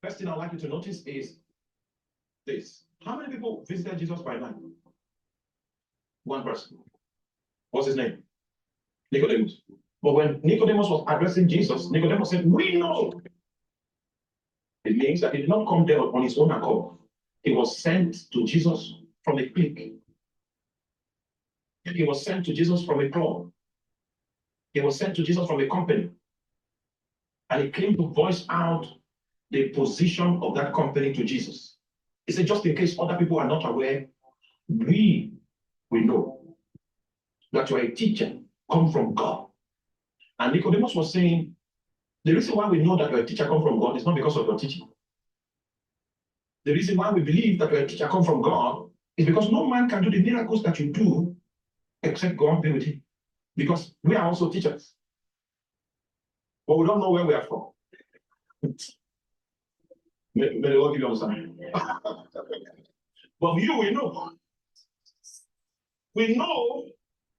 First thing I'd like you to notice is this. How many people visited Jesus by night? One person. What's his name? Nicodemus. But when Nicodemus was addressing Jesus, Nicodemus said, "We know." It means that he did not come there on his own accord. He was sent to Jesus from a clique. He was sent to Jesus from a club. He was sent to Jesus from a company. And he came to voice out the position of that company to Jesus. He said, just in case other people are not aware, we know that you are a teacher, come from God. And Nicodemus was saying, the reason why we know that you're a teacher come from God is not because of your teaching. The reason why we believe that you're a teacher come from God is because no man can do the miracles that you do except God be with him. Because we are also teachers. But we don't know where we are from. May the Lord give you understanding. But you, we know. We know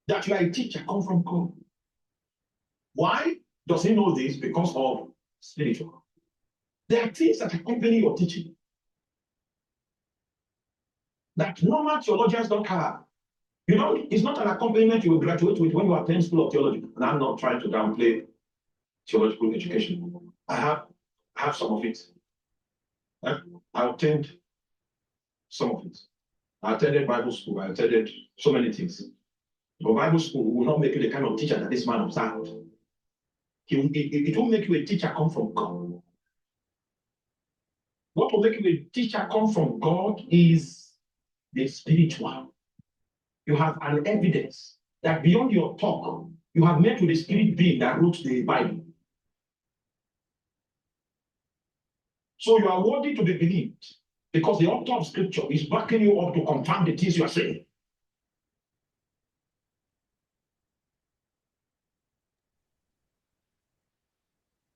that you are a teacher come from God. Why does he know this? Because of spiritual. There are things that accompany your teaching that normal theologians don't have. You know, it's not an accompaniment you will graduate with when you attend School of Theology. And I'm not trying to downplay theological education. I have some of it. I obtained some of it. I attended Bible school. I attended so many things. But Bible school will not make you the kind of teacher that this man observed. It will make you a teacher come from God. What will make you a teacher come from God is the spiritual. You have an evidence that beyond your talk, you have met with the spirit being that wrote the Bible. So you are worthy to be believed because the author of scripture is backing you up to confirm the things you are saying.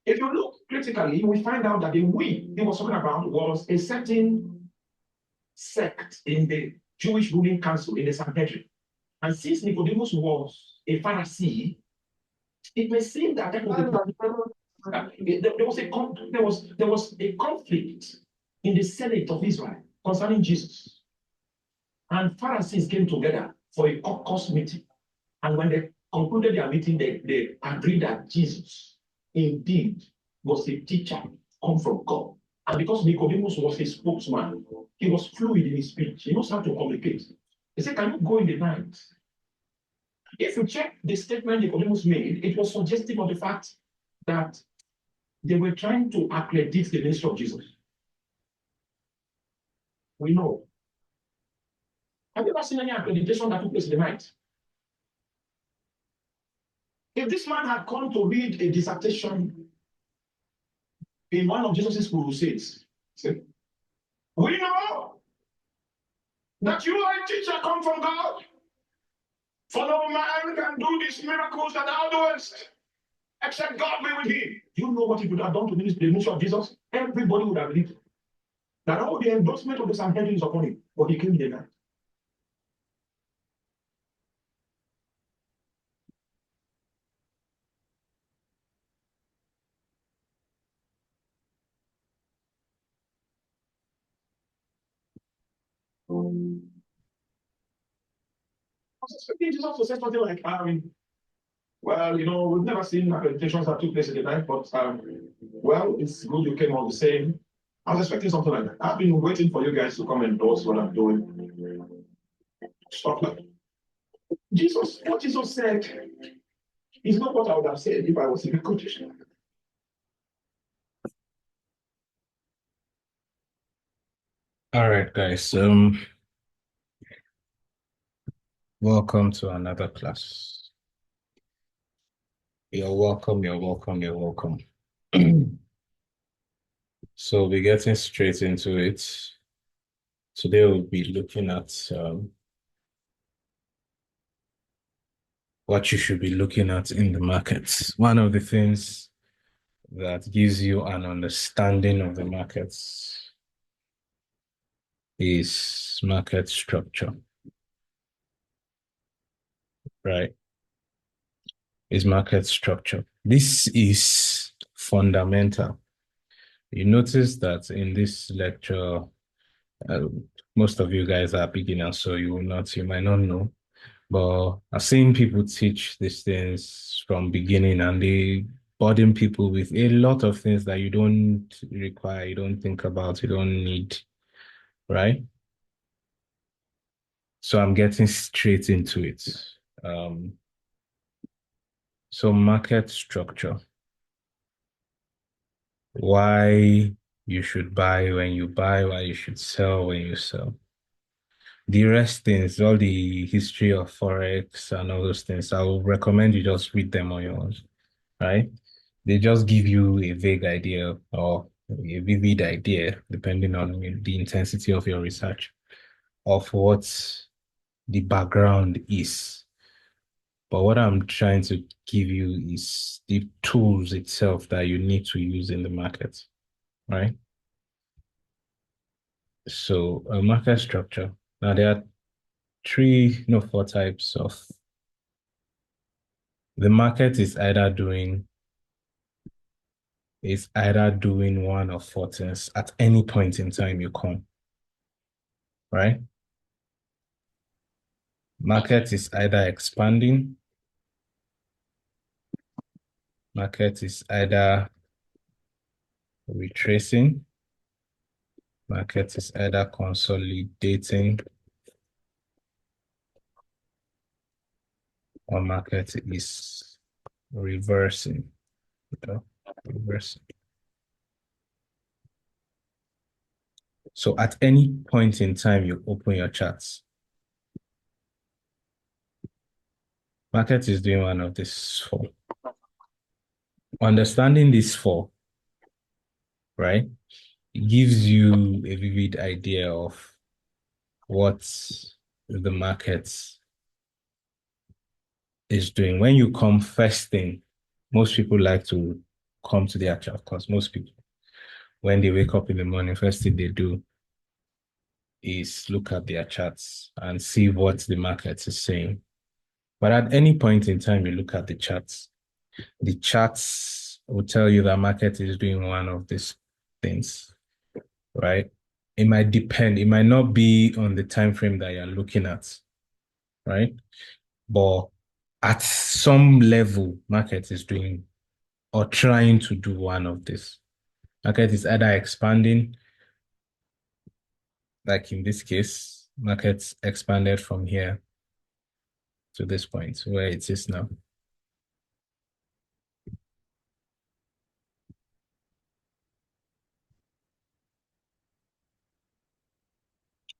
If you look critically, you will find out that the we he was talking about was a certain sect in the Jewish ruling council in the Sanhedrin. And since Nicodemus was a Pharisee, it may seem that there was a conflict in the Senate of Israel concerning Jesus. And Pharisees came together for a caucus meeting. And when they concluded their meeting, they agreed that Jesus indeed was a teacher come from God. And because Nicodemus was a spokesman, he was fluid in his speech. He knows how to communicate. He said, "Can you go in the night?" If you check the statement Nicodemus made, it was suggestive of the fact that they were trying to accredit the ministry of Jesus. We know. Have you ever seen any accreditation that took place in the night? If this man had come to read a dissertation in one of Jesus' crusades, see, we know that you are a teacher come from God. For no man can do these miracles that thou doest, except God be with him. Do you know what he would have done to the ministry of Jesus? Everybody would have believed that all the endorsement of the Sanhedrin is upon him, but he came in the night. I was expecting Jesus to say something like, well, you know, we've never seen accreditations that took place in the night, but well, it's good you came all the same. I was expecting something like that. I've been waiting for you guys to come and endorse what I'm doing. Stuff like that. What Jesus said is not what I would have said if I was in a quotation. All right, guys. Welcome to another class. You're welcome, you're welcome, you're welcome. So we're getting straight into it. Today we'll be looking at what you should be looking at in the markets. One of the things that gives you an understanding of the markets is market structure, right? Is market structure. This is fundamental You notice that in this lecture, uh, most of you guys are beginners, so you might not know. But I've seen people teach these things from beginning and they burden people with a lot of things that you don't require, you don't think about, you don't need, right? So I'm getting straight into it. Um, so market structure, why you should buy when you buy, why you should sell when you sell. The rest things, all the history of Forex and all those things, I would recommend you just read them on your own, right? They just give you a vague idea or a vivid idea, depending on the intensity of your research, of what the background is. But what I'm trying to give you is the tools itself that you need to use in the market, right? So a market structure. Now there are three, no, four types of the market is either doing one of four things at any point in time you come, right? Market is either expanding, market is either retracing, market is either consolidating, or market is reversing. Reversing. So at any point in time you open your charts, market is doing one of these four. Understanding these four, right, gives you a vivid idea of what the market is doing. When you come first thing, most people like to come to their chart because most people, when they wake up in the morning, first thing they do is look at their charts and see what the market is saying. But at any point in time, you look at the charts will tell you that market is doing one of these things, right? It might depend. It might not be on the time frame that you're looking at, right? But at some level, market is doing or trying to do one of this. Market is either expanding, like in this case, markets expanded from here to this point where it is now.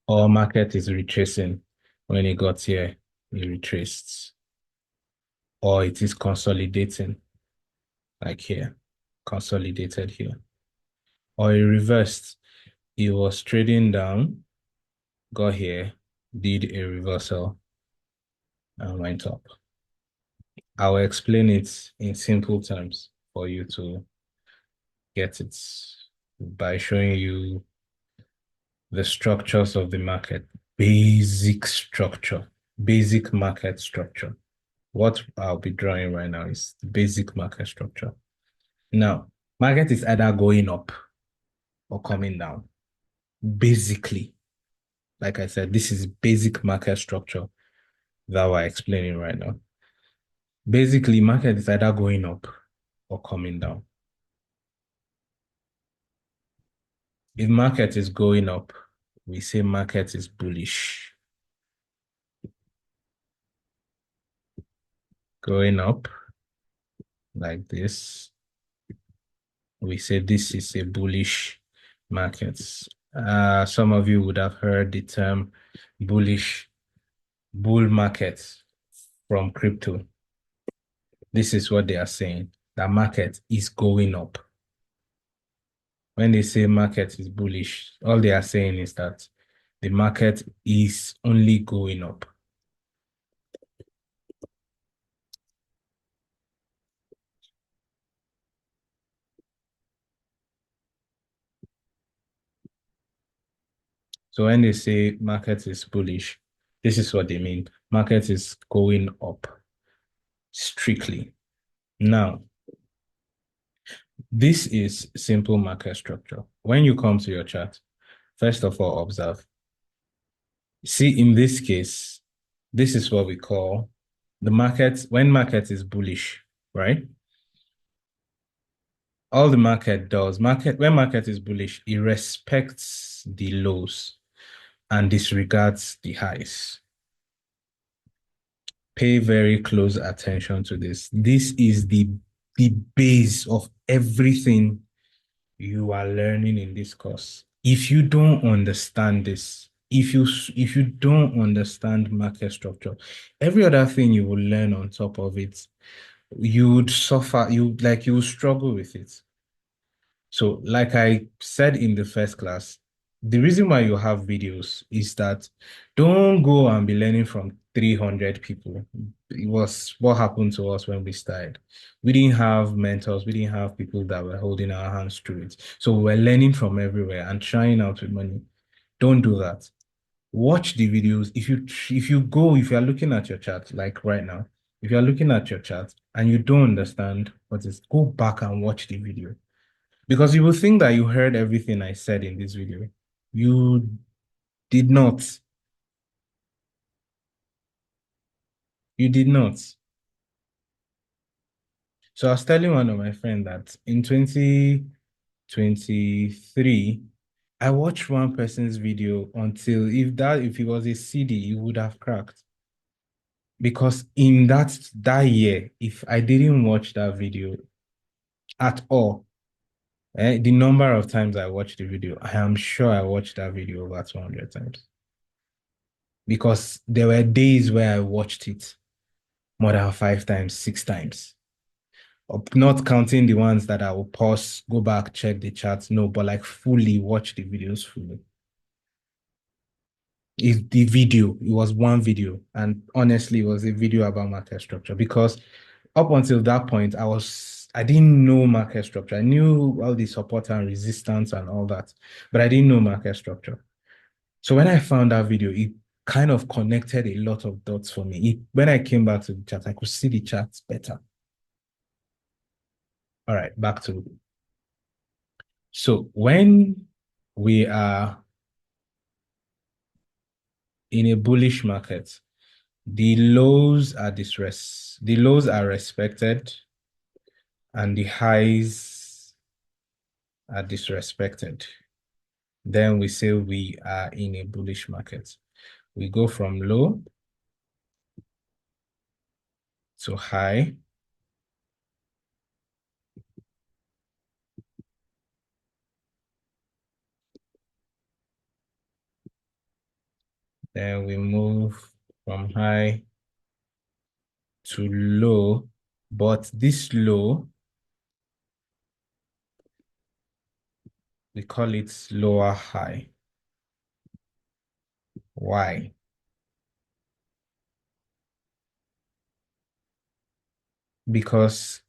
Or market is retracing. When it got here, it retraced. Or it is consolidating, like here, consolidated here. Or it reversed. It was trading down, got here, did a reversal, and went up. I will explain it in simple terms for you to get it by showing you the structures of the market, basic structure, basic market structure. What I'll be drawing right now is the basic market structure. Now, market is either going up or coming down. Basically, like I said, this is basic market structure that we're explaining right now. Basically, market is either going up or coming down. If market is going up, we say market is bullish. Going up like this, we say this is a bullish market. Some of you would have heard the term bullish bull market from crypto. This is what they are saying. The market is going up. When they say market is bullish, all they are saying is that the market is only going up. So when they say market is bullish, this is what they mean. Market is going up strictly. Now, This is simple market structure. When you come to your chart, first of all, observe. See, in this case, this is what we call the market. When market is bullish, right? All the market does, when market is bullish, it respects the lows and disregards the highs. Pay very close attention to this. This is the base of everything you are learning in this course. If you don't understand this, if you don't understand market structure, every other thing you will learn on top of it, you would suffer, you will struggle with it. So, like I said in the first class, the reason why you have videos is that don't go and be learning from 300 people. It was what happened to us when we started. We didn't have mentors, we didn't have people that were holding our hands through it. So we were learning from everywhere and trying out with money. Don't do that. Watch the videos. If you are looking at your chart, like right now, if you are looking at your chart and you don't understand what is, go back and watch the video. Because you will think that you heard everything I said in this video. You did not. You did not. So I was telling one of my friends that in 2023, I watched one person's video until if it was a CD, it would have cracked. Because in that year, if I didn't watch that video at all, the number of times I watched the video, I am sure I watched that video over 200 times. Because there were days where I watched it more than 5 times, 6 times. Not counting the ones that I will pause, go back, check the charts. No, but like fully watch the videos fully. The video, it was one video. And honestly, it was a video about market structure because up until that point, I didn't know market structure. I knew all the support and resistance and all that, but I didn't know market structure. So when I found that video, it kind of connected a lot of dots for me. When I came back to the chat, I could see the charts better. All right, back to. So when we are in a bullish market, the lows are respected and the highs are disrespected. Then we say we are in a bullish market. We go from low to high. Then we move from high to low, but this low, we call it lower high. Why? Because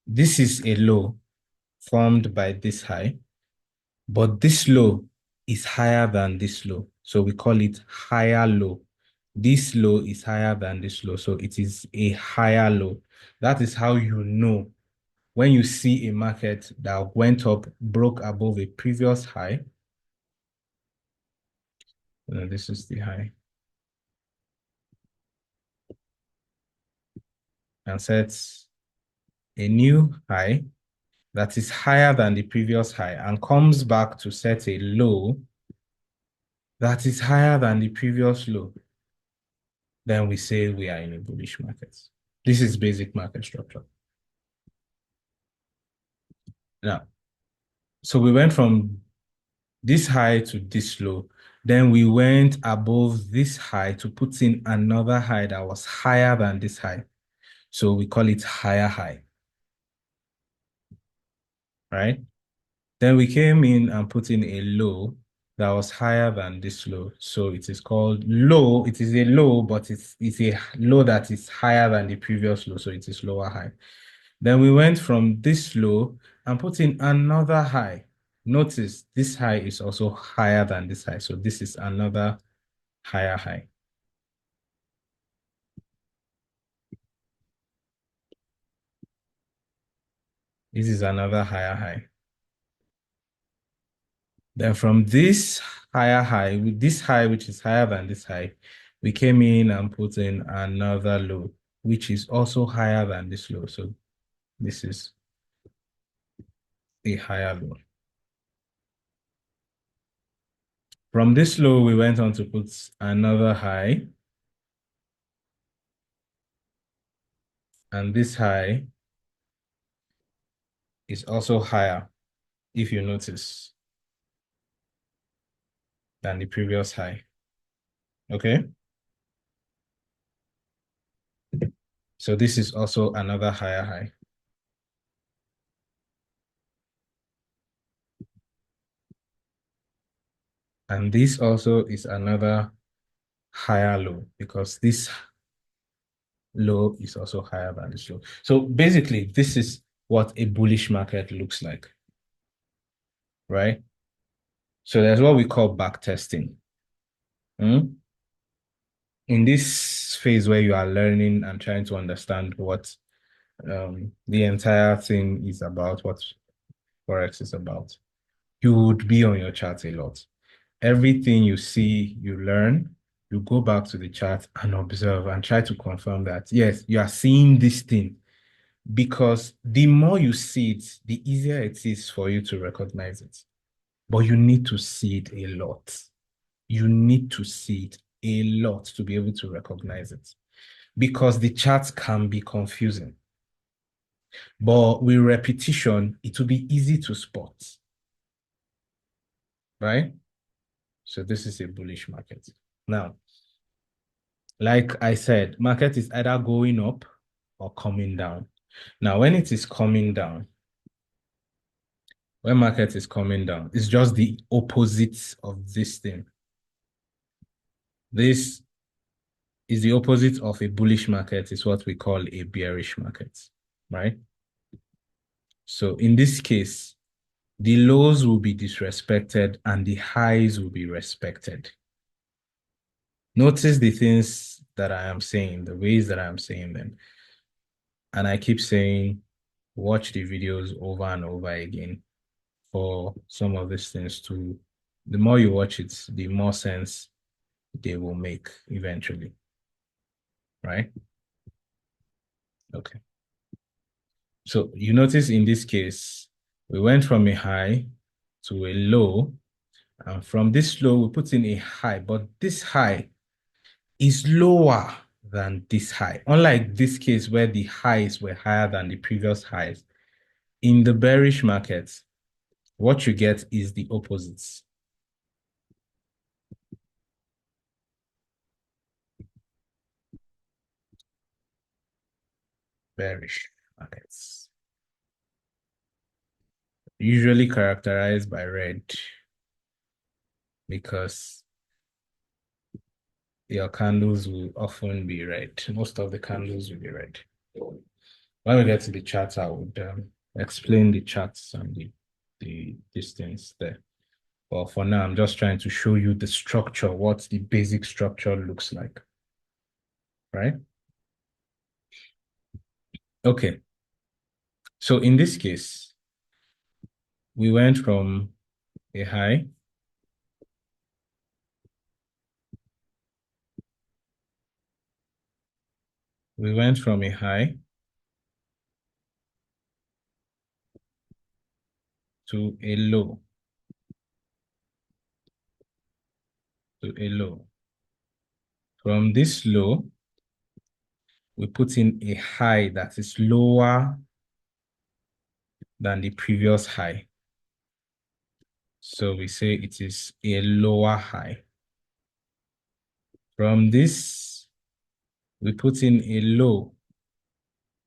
this is a low formed by this high, but this low is higher than this low. So we call it higher low. This low is higher than this low. So it is a higher low. That is how you know when you see a market that went up, broke above a previous high. This is the high. And sets a new high that is higher than the previous high and comes back to set a low that is higher than the previous low, then we say we are in a bullish market. This is basic market structure. Now, so we went from this high to this low. Then we went above this high to put in another high that was higher than this high. So we call it higher high. Right? Then we came in and put in a low that was higher than this low. So it is called low. It is a low, but it's a low that is higher than the previous low. So it is lower high. Then we went from this low and put in another high. Notice this high is also higher than this high. So this is another higher high. This is another higher high. Then from this higher high, with this high, which is higher than this high, we came in and put in another low, which is also higher than this low. So this is a higher low. From this low, we went on to put another high. And this high is also higher, if you notice, than the previous high. Okay? So this is also another higher high. And this also is another higher low because this low is also higher than this low. So basically, this is what a bullish market looks like, right? So there's what we call back testing. In this phase where you are learning and trying to understand what the entire thing is about, what Forex is about, you would be on your chart a lot. Everything you see, you learn, you go back to the chart and observe and try to confirm that, yes, you are seeing this thing. Because the more you see it, the easier it is for you to recognize it. But you need to see it a lot. You need to see it a lot to be able to recognize it. Because the charts can be confusing. But with repetition, it will be easy to spot. Right? So this is a bullish market. Now, like I said, market is either going up or coming down. Now, when it is coming down, when market is coming down, it's just the opposite of this thing. This is the opposite of a bullish market, is what we call a bearish market, right? So in this case, the lows will be disrespected and the highs will be respected. Notice the things that I am saying, the ways that I am saying them. And I keep saying, watch the videos over and over again for some of these things to, the more you watch it, the more sense they will make eventually, right? Okay. So you notice in this case, we went from a high to a low, and from this low, we put in a high, but this high is lower than this high. Unlike this case where the highs were higher than the previous highs, in the bearish market, what you get is the opposites. Bearish markets. Usually characterized by red because your candles will often be red. Most of the candles will be red. When we get to the charts, I would explain the charts and the distance there. But for now, I'm just trying to show you the structure, what the basic structure looks like, right? Okay. So in this case, we went from a high we went from a high to a low, to a low. From this low, we put in a high that is lower than the previous high. So we say it is a lower high. From this, we put in a low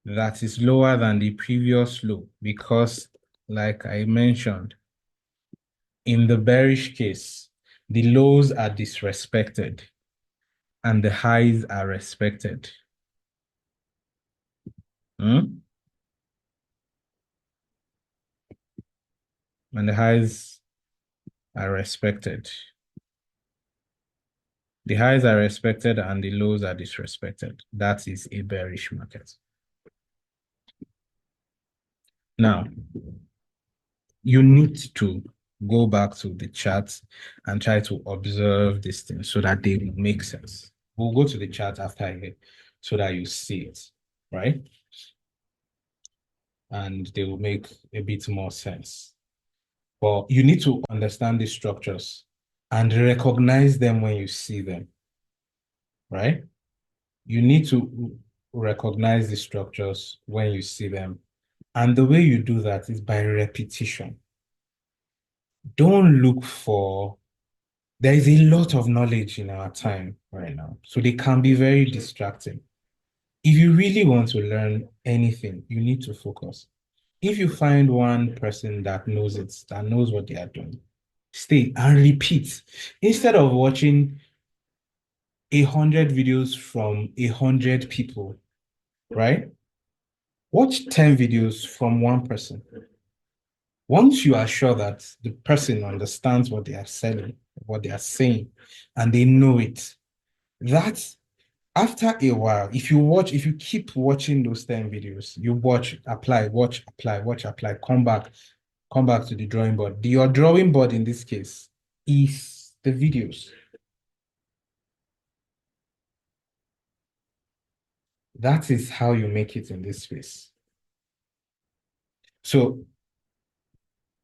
that is lower than the previous low because, like I mentioned, in the bearish case, the lows are disrespected and the highs are respected. And the highs are respected. The highs are respected and the lows are disrespected. That is a bearish market. Now, you need to go back to the chart and try to observe these things so that they will make sense. We'll go to the chart after here so that you see it, right? And they will make a bit more sense. But you need to understand these structures and recognize them when you see them, right? You need to recognize the structures when you see them. And the way you do that is by repetition. Don't look for, there is a lot of knowledge in our time right now. So they can be very distracting. If you really want to learn anything, you need to focus. If you find one person that knows it, that knows what they are doing, stay and repeat. Instead of watching 100 videos from 100 people, right? Watch 10 videos from one person. Once you are sure that the person understands what they are selling, what they are saying, and they know it, that after a while, if you keep watching those 10 videos, you watch, apply, come back to the drawing board. Your drawing board in this case is the videos. That is how you make it in this space. So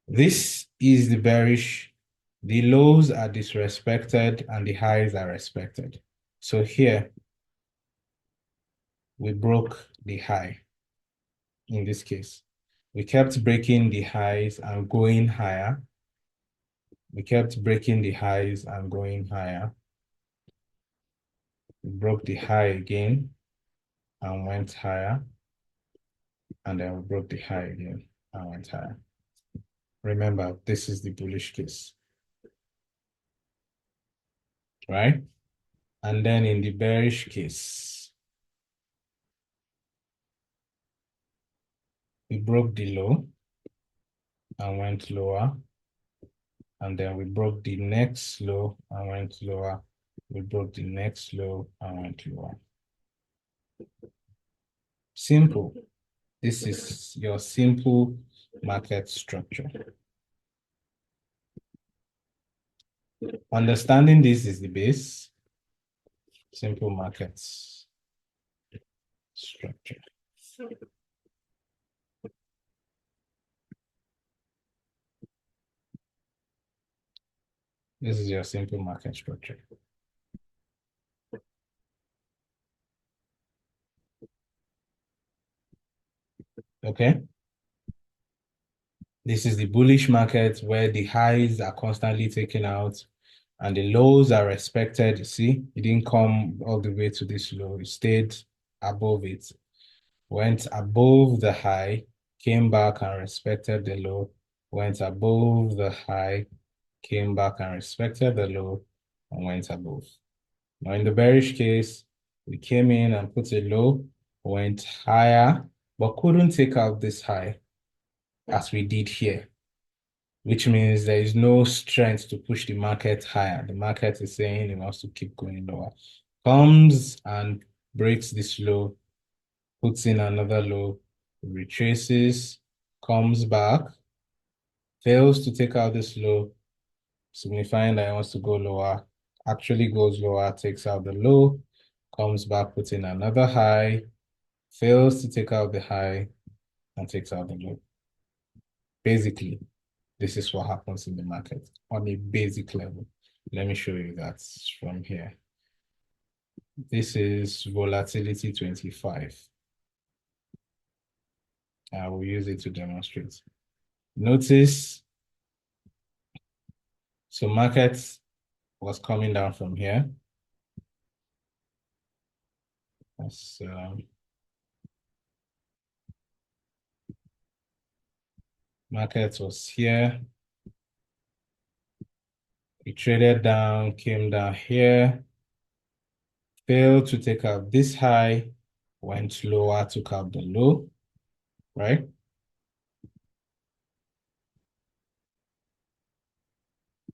this is the bearish. The lows are disrespected and the highs are respected. So here, we broke the high in this case. We kept breaking the highs and going higher. We kept breaking the highs and going higher. We broke the high again and went higher. And then we broke the high again and went higher. Remember, this is the bullish case, right? And then in the bearish case, we broke the low and went lower. And then we broke the next low and went lower. We broke the next low and went lower. Simple. This is your simple market structure. Understanding this is the base. Simple markets structure. This is your simple market structure. Okay. This is the bullish market where the highs are constantly taken out and the lows are respected. You see, it didn't come all the way to this low. It stayed above it, went above the high, came back and respected the low, went above the high, came back and respected the low, and went above. Now, in the bearish case, we came in and put a low, went higher, but couldn't take out this high as we did here, which means there is no strength to push the market higher. The market is saying it wants to keep going lower. Comes and breaks this low, puts in another low, retraces, comes back, fails to take out this low, signifying that it wants to go lower, actually goes lower, takes out the low, comes back, puts in another high, fails to take out the high, and takes out the low. Basically, this is what happens in the market on a basic level. Let me show you that from here. This is volatility 25. I will use it to demonstrate. Notice, so market was coming down from here. That's, market was here. It traded down, came down here, failed to take out this high, went lower, took out the low, right?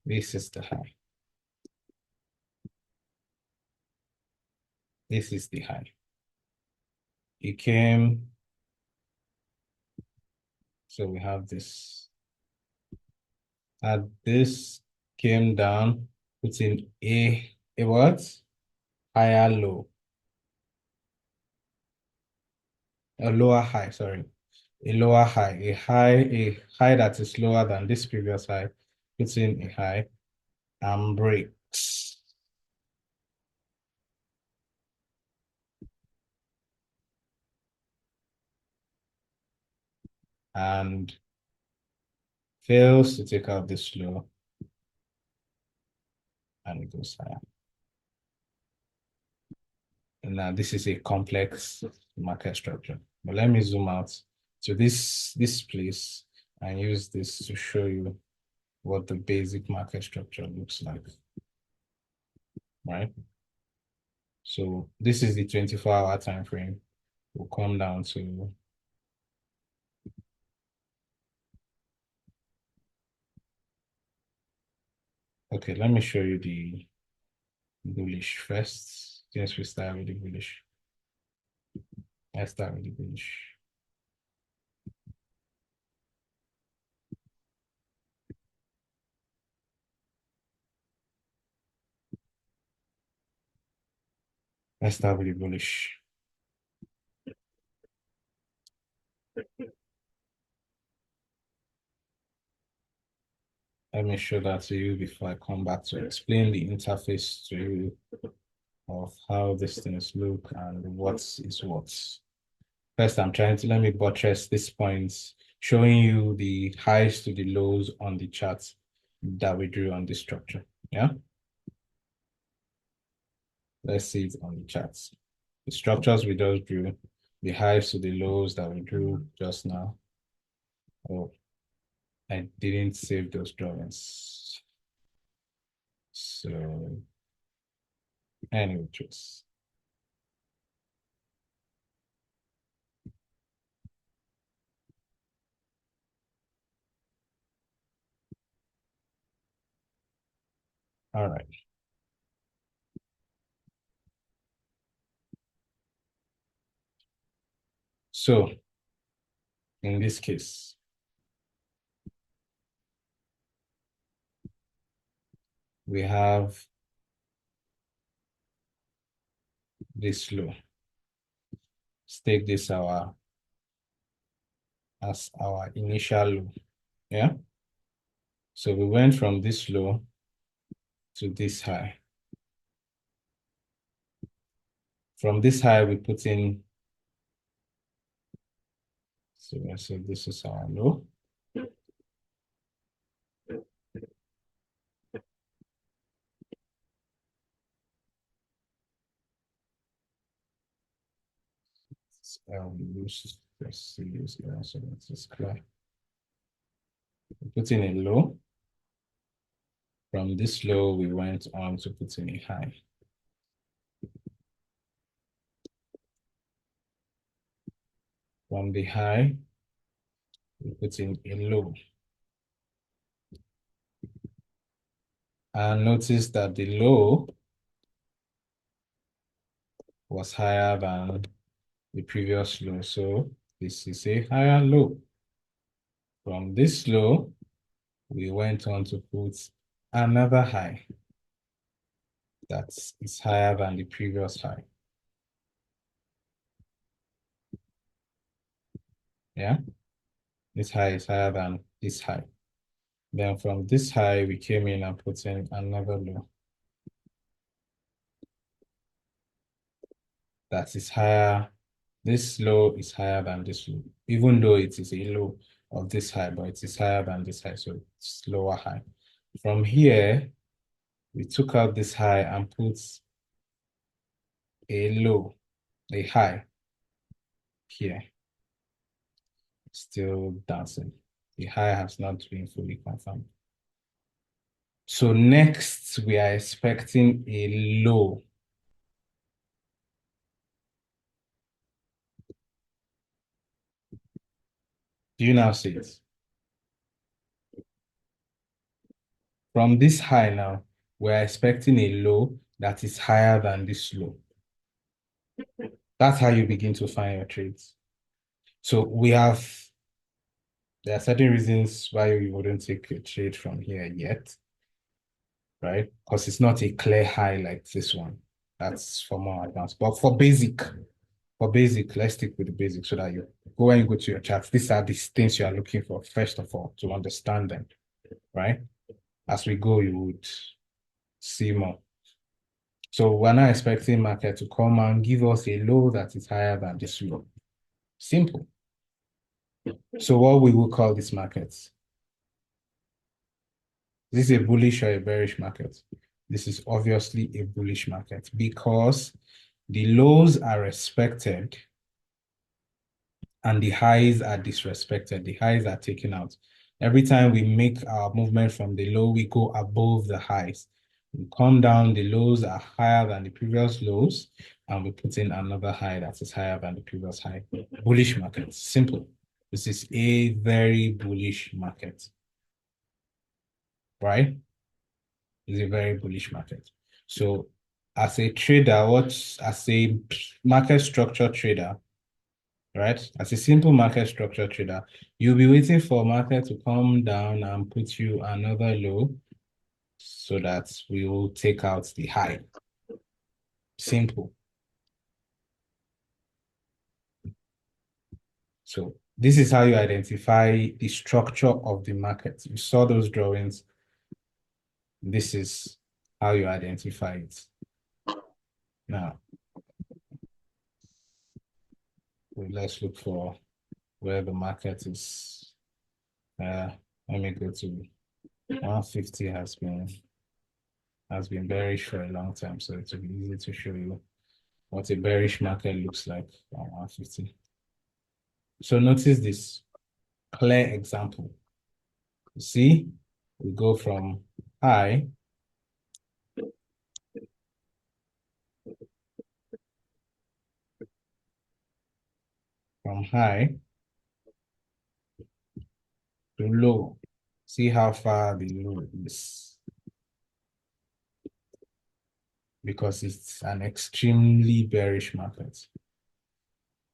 This is the high. This is the high. It came, So we have this. This came down, put in a what? Higher low. A lower high, sorry. A lower high, a high that is lower than this previous high, put in a high and breaks. And fails to take out this low and it goes higher. And now this is a complex market structure. But let me zoom out to this place and use this to show you what the basic market structure looks like. Right? So this is the 24-hour time frame. We'll come down to okay, let me show you the bullish first. Since we start with the bullish. Let's start with the bullish. Let's start with the bullish. Let me show that to you before I come back to explain the interface to you of how these things look and what is what. First, I'm trying to let me buttress this point, showing you the highs to the lows on the chart that we drew on this structure. Yeah. Let's see it on the charts. The structures we just drew, the highs to the lows that we drew just now. Oh, I didn't save those drawings. So, anyway, just all right. So, in this case, we have this low. Let's take this as our initial low. Yeah. So we went from this low to this high. From this high, we put in, so I say this is our low. Use let's see this here, so let's just clear. Put in a low. From this low, we went on to put in a high. From the high, we put in a low. And notice that the low was higher than the previous low. So this is a higher low. From this low, we went on to put another high that is higher than the previous high. Yeah, this high is higher than this high. Then from this high, we came in and put in another low that is higher. This low is higher than this low, even though it is a low of this high, but it is higher than this high, so it's lower high. From here, we took out this high and put a low, a high here. Still dancing. The high has not been fully confirmed. So next, we are expecting a low. Do you now see it? From this high now, we're expecting a low that is higher than this low. That's how you begin to find your trades. So we have There are certain reasons why you wouldn't take a trade from here yet, right? Because it's not a clear high like this one. That's for more advanced. But for basic, let's stick with the basic so that you go when you go to your charts. These are the things you are looking for, first of all, to understand them, right? As we go, you would see more. So we're not expecting market to come and give us a low that is higher than this low. Simple. So what we will call this market? This is a bullish or a bearish market? This is obviously a bullish market because the lows are respected and the highs are disrespected. The highs are taken out. Every time we make our movement from the low, we go above the highs. We come down, the lows are higher than the previous lows, and we put in another high that is higher than the previous high. Bullish market, simple. This is a very bullish market, right? It's a very bullish market. So as a trader, as a market structure trader, right? As a simple market structure trader, you'll be waiting for market to come down and put you another low so that we will take out the high. Simple. So this is how you identify the structure of the market. You saw those drawings. This is how you identify it. Now, let's look for where the market is. Let me go to 150 has been bearish for a long time, so it will be easy to show you what a bearish market looks like on 150. So notice this clear example. You see, we go from high to low. See how far the low is because it's an extremely bearish market.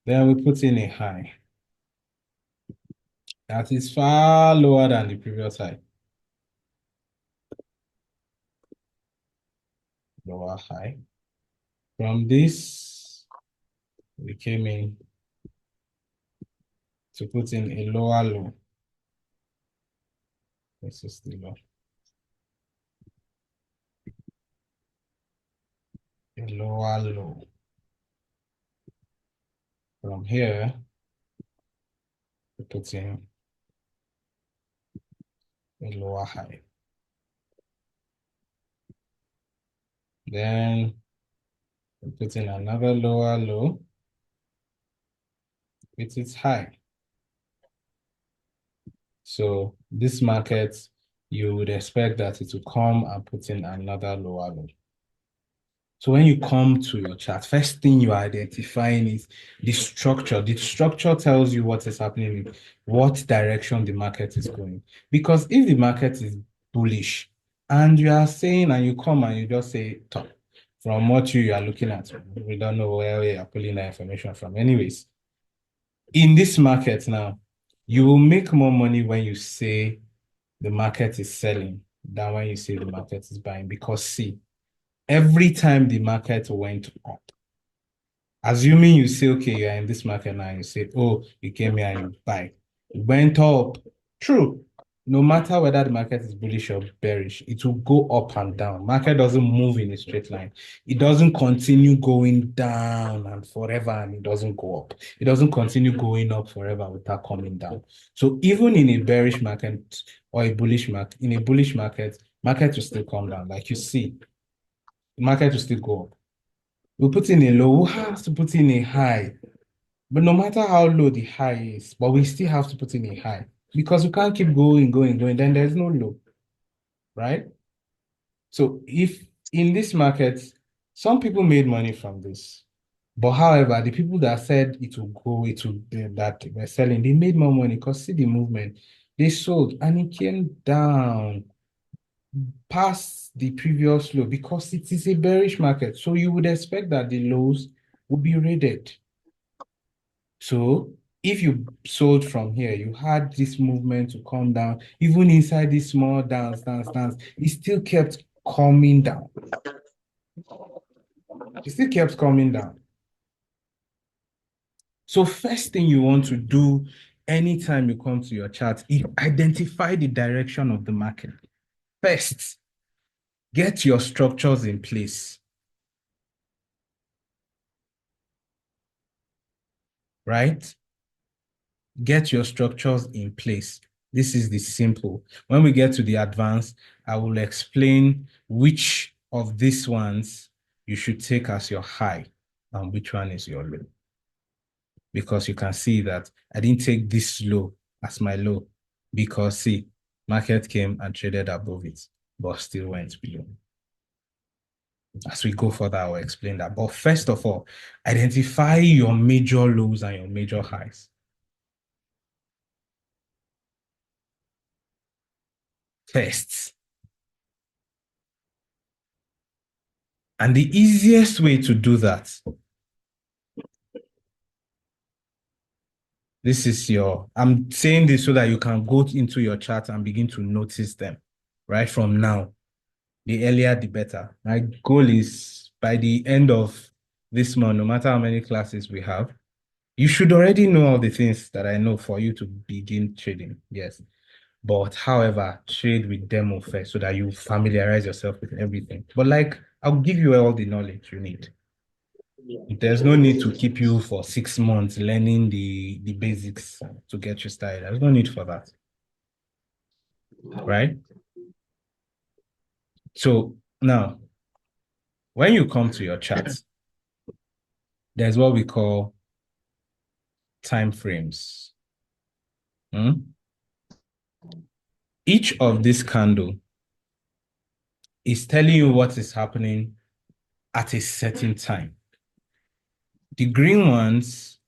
Then we put in a high that is far lower than the previous high. Lower high. From this, we came in to put in a lower low. This is the low. A lower low. From here, we put in a lower high. Then we put in another lower low with its high. So this market, you would expect that it will come and put in another lower low. So when you come to your chart, first thing you are identifying is the structure. The structure tells you what is happening, what direction the market is going. Because if the market is bullish and you are saying, and you come and you just say, top, from what you are looking at, we don't know where we are pulling that information from. Anyways, in this market now, you will make more money when you say the market is selling than when you say the market is buying. Because see, every time the market went up, assuming you say, okay, you're in this market now, you say, oh, you came here and you buy. It went up. True. No matter whether the market is bullish or bearish, it will go up and down. Market doesn't move in a straight line. It doesn't continue going down and forever and it doesn't go up. It doesn't continue going up forever without coming down. So even in a bearish market or a bullish market, in a bullish market, market will still come down. Like you see, the market will still go up. We put in a low, we have to put in a high. But no matter how low the high is, but we still have to put in a high because we can't keep going, then there's no low, right? So if in this market, some people made money from this. But however, the people that said it will go, that were selling, they made more money because see the movement. They sold and it came down past the previous low because it is a bearish market. So you would expect that the lows will be raided. So if you sold from here, you had this movement to come down, even inside this small dance, it still kept coming down. It still kept coming down. So first thing you want to do anytime you come to your chart is identify the direction of the market. First, get your structures in place. Right? Get your structures in place. This is the simple. When we get to the advanced, I will explain which of these ones you should take as your high and which one is your low. Because you can see that I didn't take this low as my low because see, market came and traded above it, but still went below. As we go further, I will explain that. But first of all, identify your major lows and your major highs. First. And the easiest way to do that, I'm saying this so that you can go into your chart and begin to notice them right from now. The earlier, the better. My goal is by the end of this month, no matter how many classes we have, you should already know all the things that I know for you to begin trading. Yes. But however, trade with demo first so that you familiarize yourself with everything. But like, I'll give you all the knowledge you need. There's no need to keep you for 6 months learning the basics to get you started. There's no need for that. Right? So now, when you come to your charts, there's what we call time frames. Each of this candle is telling you what is happening at a certain time. The green ones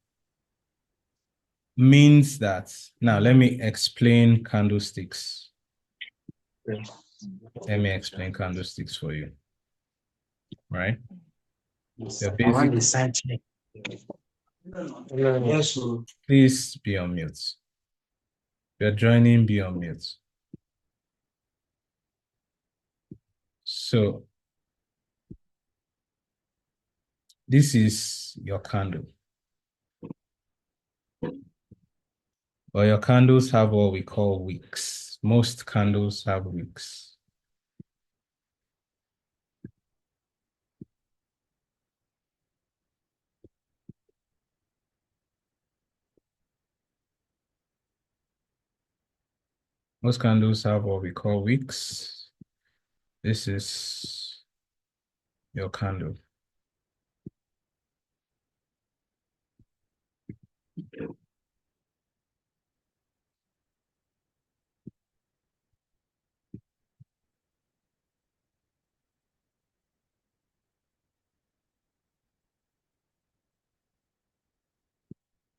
means that, now let me explain candlesticks. Let me explain candlesticks for you. Right? The basic. Yes. Please be on mute. You're joining, be on mute. So this is your candle. But your candles have what we call wicks. Most candles have wicks. Most candles have what we call wicks. This is your candle.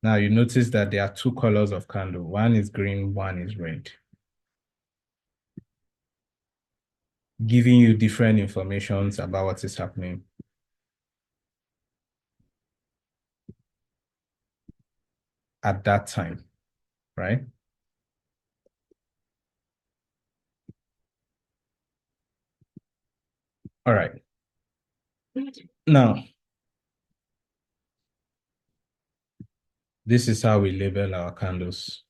Now you notice that there are two colors of candle. One is green, one is red. Giving you different informations about what is happening. At that time, right? All right. Now, this is how we label our candles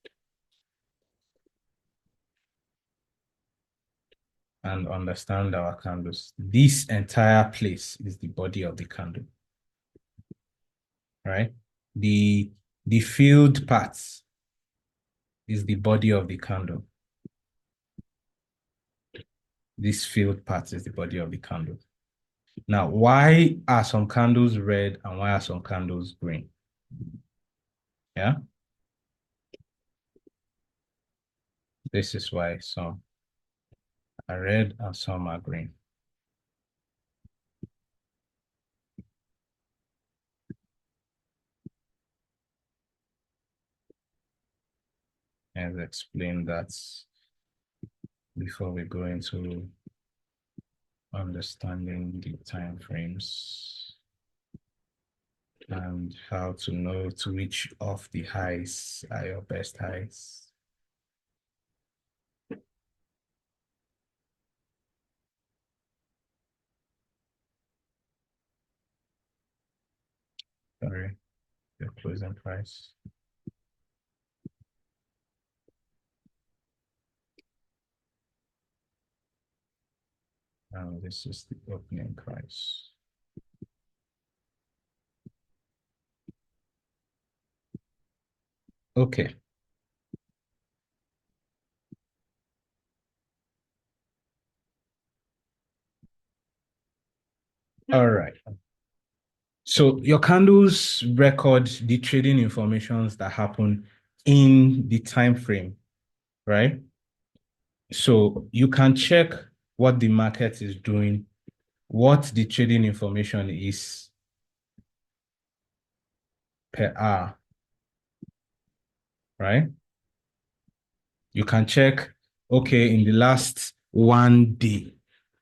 and understand our candles. This entire place is the body of the candle, right? The filled parts is the body of the candle. This filled part is the body of the candle. Now, why are some candles red and why are some candles green? Yeah? This is why some are red and some are green. And explain that before we go into understanding the time frames. and how to know to which of the highs are your best highs. Sorry, the closing price. Now this is the opening price. Okay. All right. So your candles record the trading informations that happen in the time frame, right? So you can check what the market is doing, what the trading information is per hour, right? You can check, okay, in the last 1 day,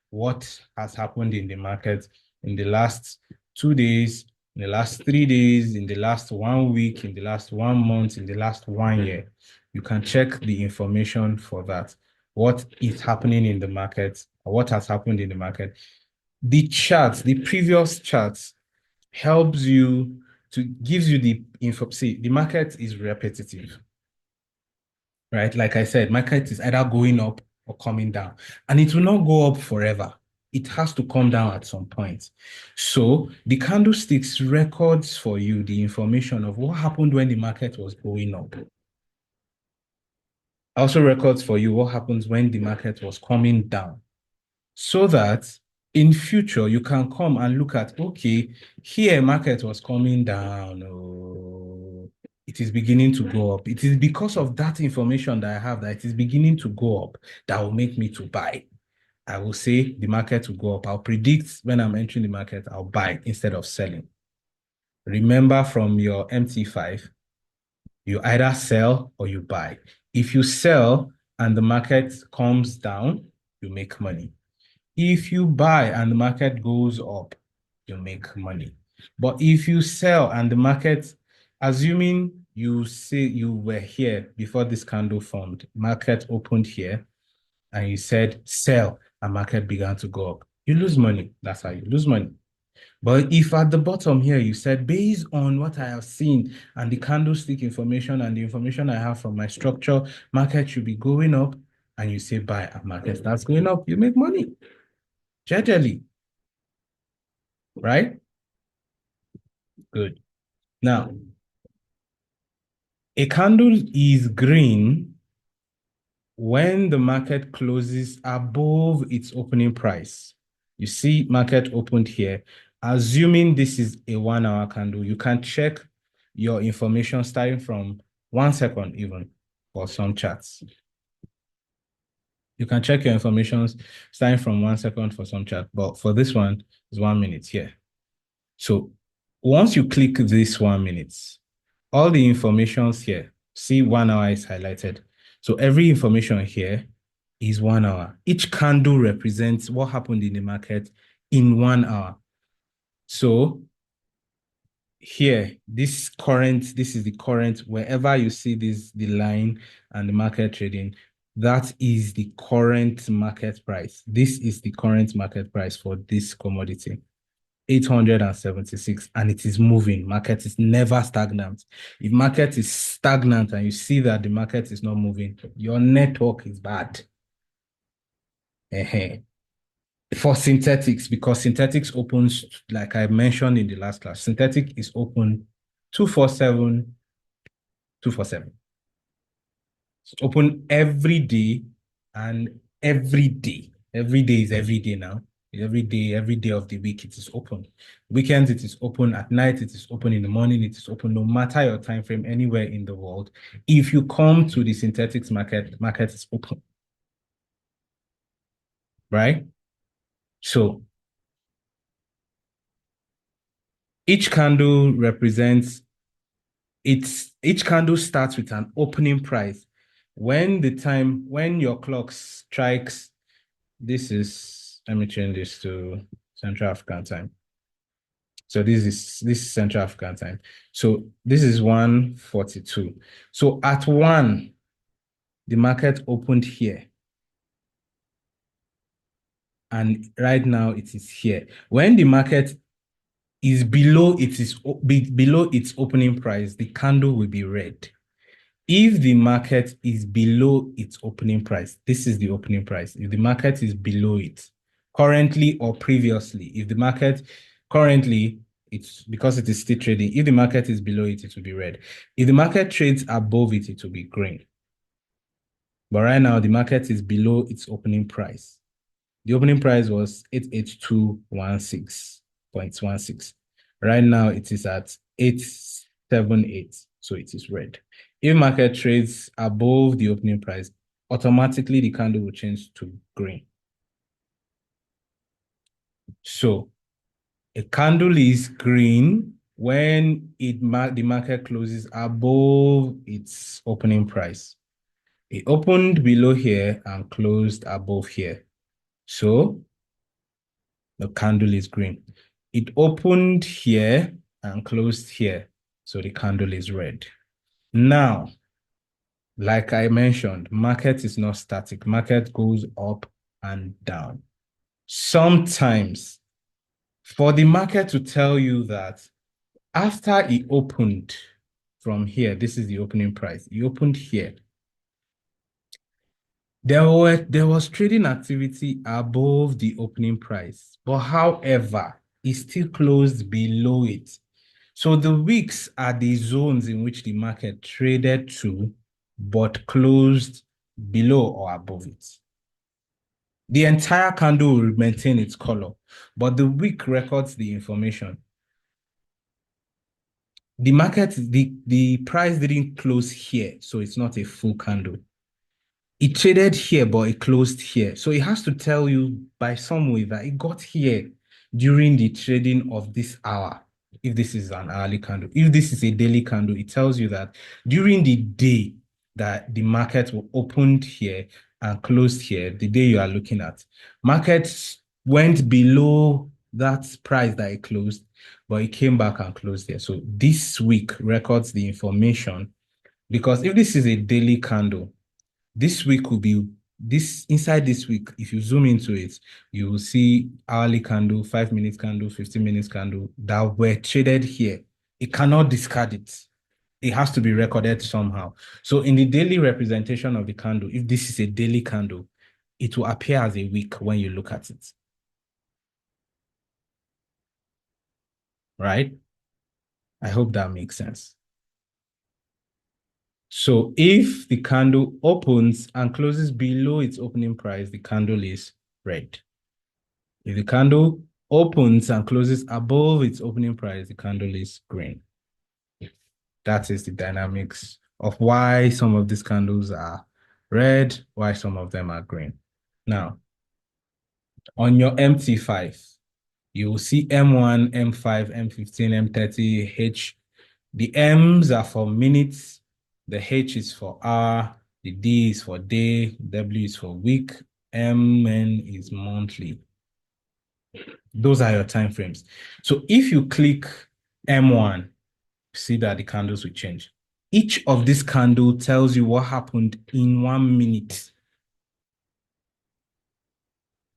what has happened in the market in the last 2 days, in the last 3 days, in the last 1 week, in the last 1 month, in the last 1 year. You can check the information for that. What is happening in the market, or what has happened in the market. The charts, the previous charts, helps you to gives you the info. See, the market is repetitive, right? Like I said, market is either going up or coming down, and it will not go up forever. It has to come down at some point. So the candlesticks records for you the information of what happened when the market was going up. Also records for you what happens when the market was coming down, so that in future you can come and look at, okay, here market was coming down, oh, it is beginning to go up. It is because of that information that I have that it is beginning to go up that will make me to buy. I will say the market will go up. I'll predict when I'm entering the market, I'll buy instead of selling. Remember from your MT5, you either sell or you buy. If you sell and the market comes down, you make money. If you buy and the market goes up, you make money. But if you sell and the market, assuming you say you were here before this candle formed, market opened here, and you said sell, and market began to go up, you lose money. That's how you lose money. But if at the bottom here you said, based on what I have seen and the candlestick information and the information I have from my structure, market should be going up, and you say buy, and market starts going up, you make money. Gradually, right? Good. Now, a candle is green when the market closes above its opening price. You see, market opened here. Assuming this is a 1 hour candle, you can check your information starting from 1 second even for some charts. You can check your information starting from 1 second for some chart, but for this one, it's 1 minute here. So once you click this 1 minute, all the informations here, see 1 hour is highlighted. So every information here is 1 hour. Each candle represents what happened in the market in 1 hour. So here, this is the current, wherever you see this, the line and the market trading, that is the current market price. This is the current market price for this commodity. 876, and it is moving. Market is never stagnant. If market is stagnant and you see that the market is not moving, your network is bad. For synthetics, because synthetics opens, like I mentioned in the last class, synthetic is open 247, 247. It's open every day, and every day. Every day is every day now. Every day of the week, it is open. Weekends, it is open. At night, it is open. In the morning, it is open. No matter your time frame, anywhere in the world. If you come to the synthetics market, the market is open. Right? So each candle represents each candle starts with an opening price. When your clock strikes, this is, let me change this to Central African time. So this is Central African time. So this is 1:42. So at 1, the market opened here. And right now it is here. When the market is below below its opening price, the candle will be red. If the market is below its opening price, this is the opening price. If the market is below it, currently or previously, if the market currently, it's because it is still trading. If the market is below it, it will be red. If the market trades above it, it will be green. But right now, the market is below its opening price. The opening price was 882.16. Right now, it is at 878, so it is red. If market trades above the opening price, automatically the candle will change to green. So a candle is green when the market closes above its opening price. It opened below here and closed above here. So the candle is green. It opened here and closed here. So the candle is red. Now, like I mentioned, market is not static. Market goes up and down. Sometimes, for the market to tell you that after it opened from here, this is the opening price. It opened here. There was trading activity above the opening price, but however, it still closed below it. So the wicks are the zones in which the market traded to, but closed below or above it. The entire candle will maintain its color, but the wick records the information. The market, the price didn't close here, so it's not a full candle. It traded here, but it closed here. So it has to tell you by some way that it got here during the trading of this hour. If this is an hourly candle, if this is a daily candle, it tells you that during the day that the market will opened here and closed here, the day you are looking at, markets went below that price that it closed, but it came back and closed there. So this week records the information, because if this is a daily candle, this week will be inside this week. If you zoom into it, you will see hourly candle, 5 minutes candle, 15 minutes candle that were traded here. It cannot discard it. It has to be recorded somehow. So in the daily representation of the candle, if this is a daily candle, it will appear as a week when you look at it. Right? I hope that makes sense. So if the candle opens and closes below its opening price, the candle is red. If the candle opens and closes above its opening price, the candle is green. That is the dynamics of why some of these candles are red, why some of them are green. Now, on your MT5, you will see M1, M5, M15, M30, H. The M's are for minutes, the H is for hour, the D is for day, W is for week, MN is monthly. Those are your time frames. So if you click M1, see that the candles will change. Each of this candle tells you what happened in 1 minute.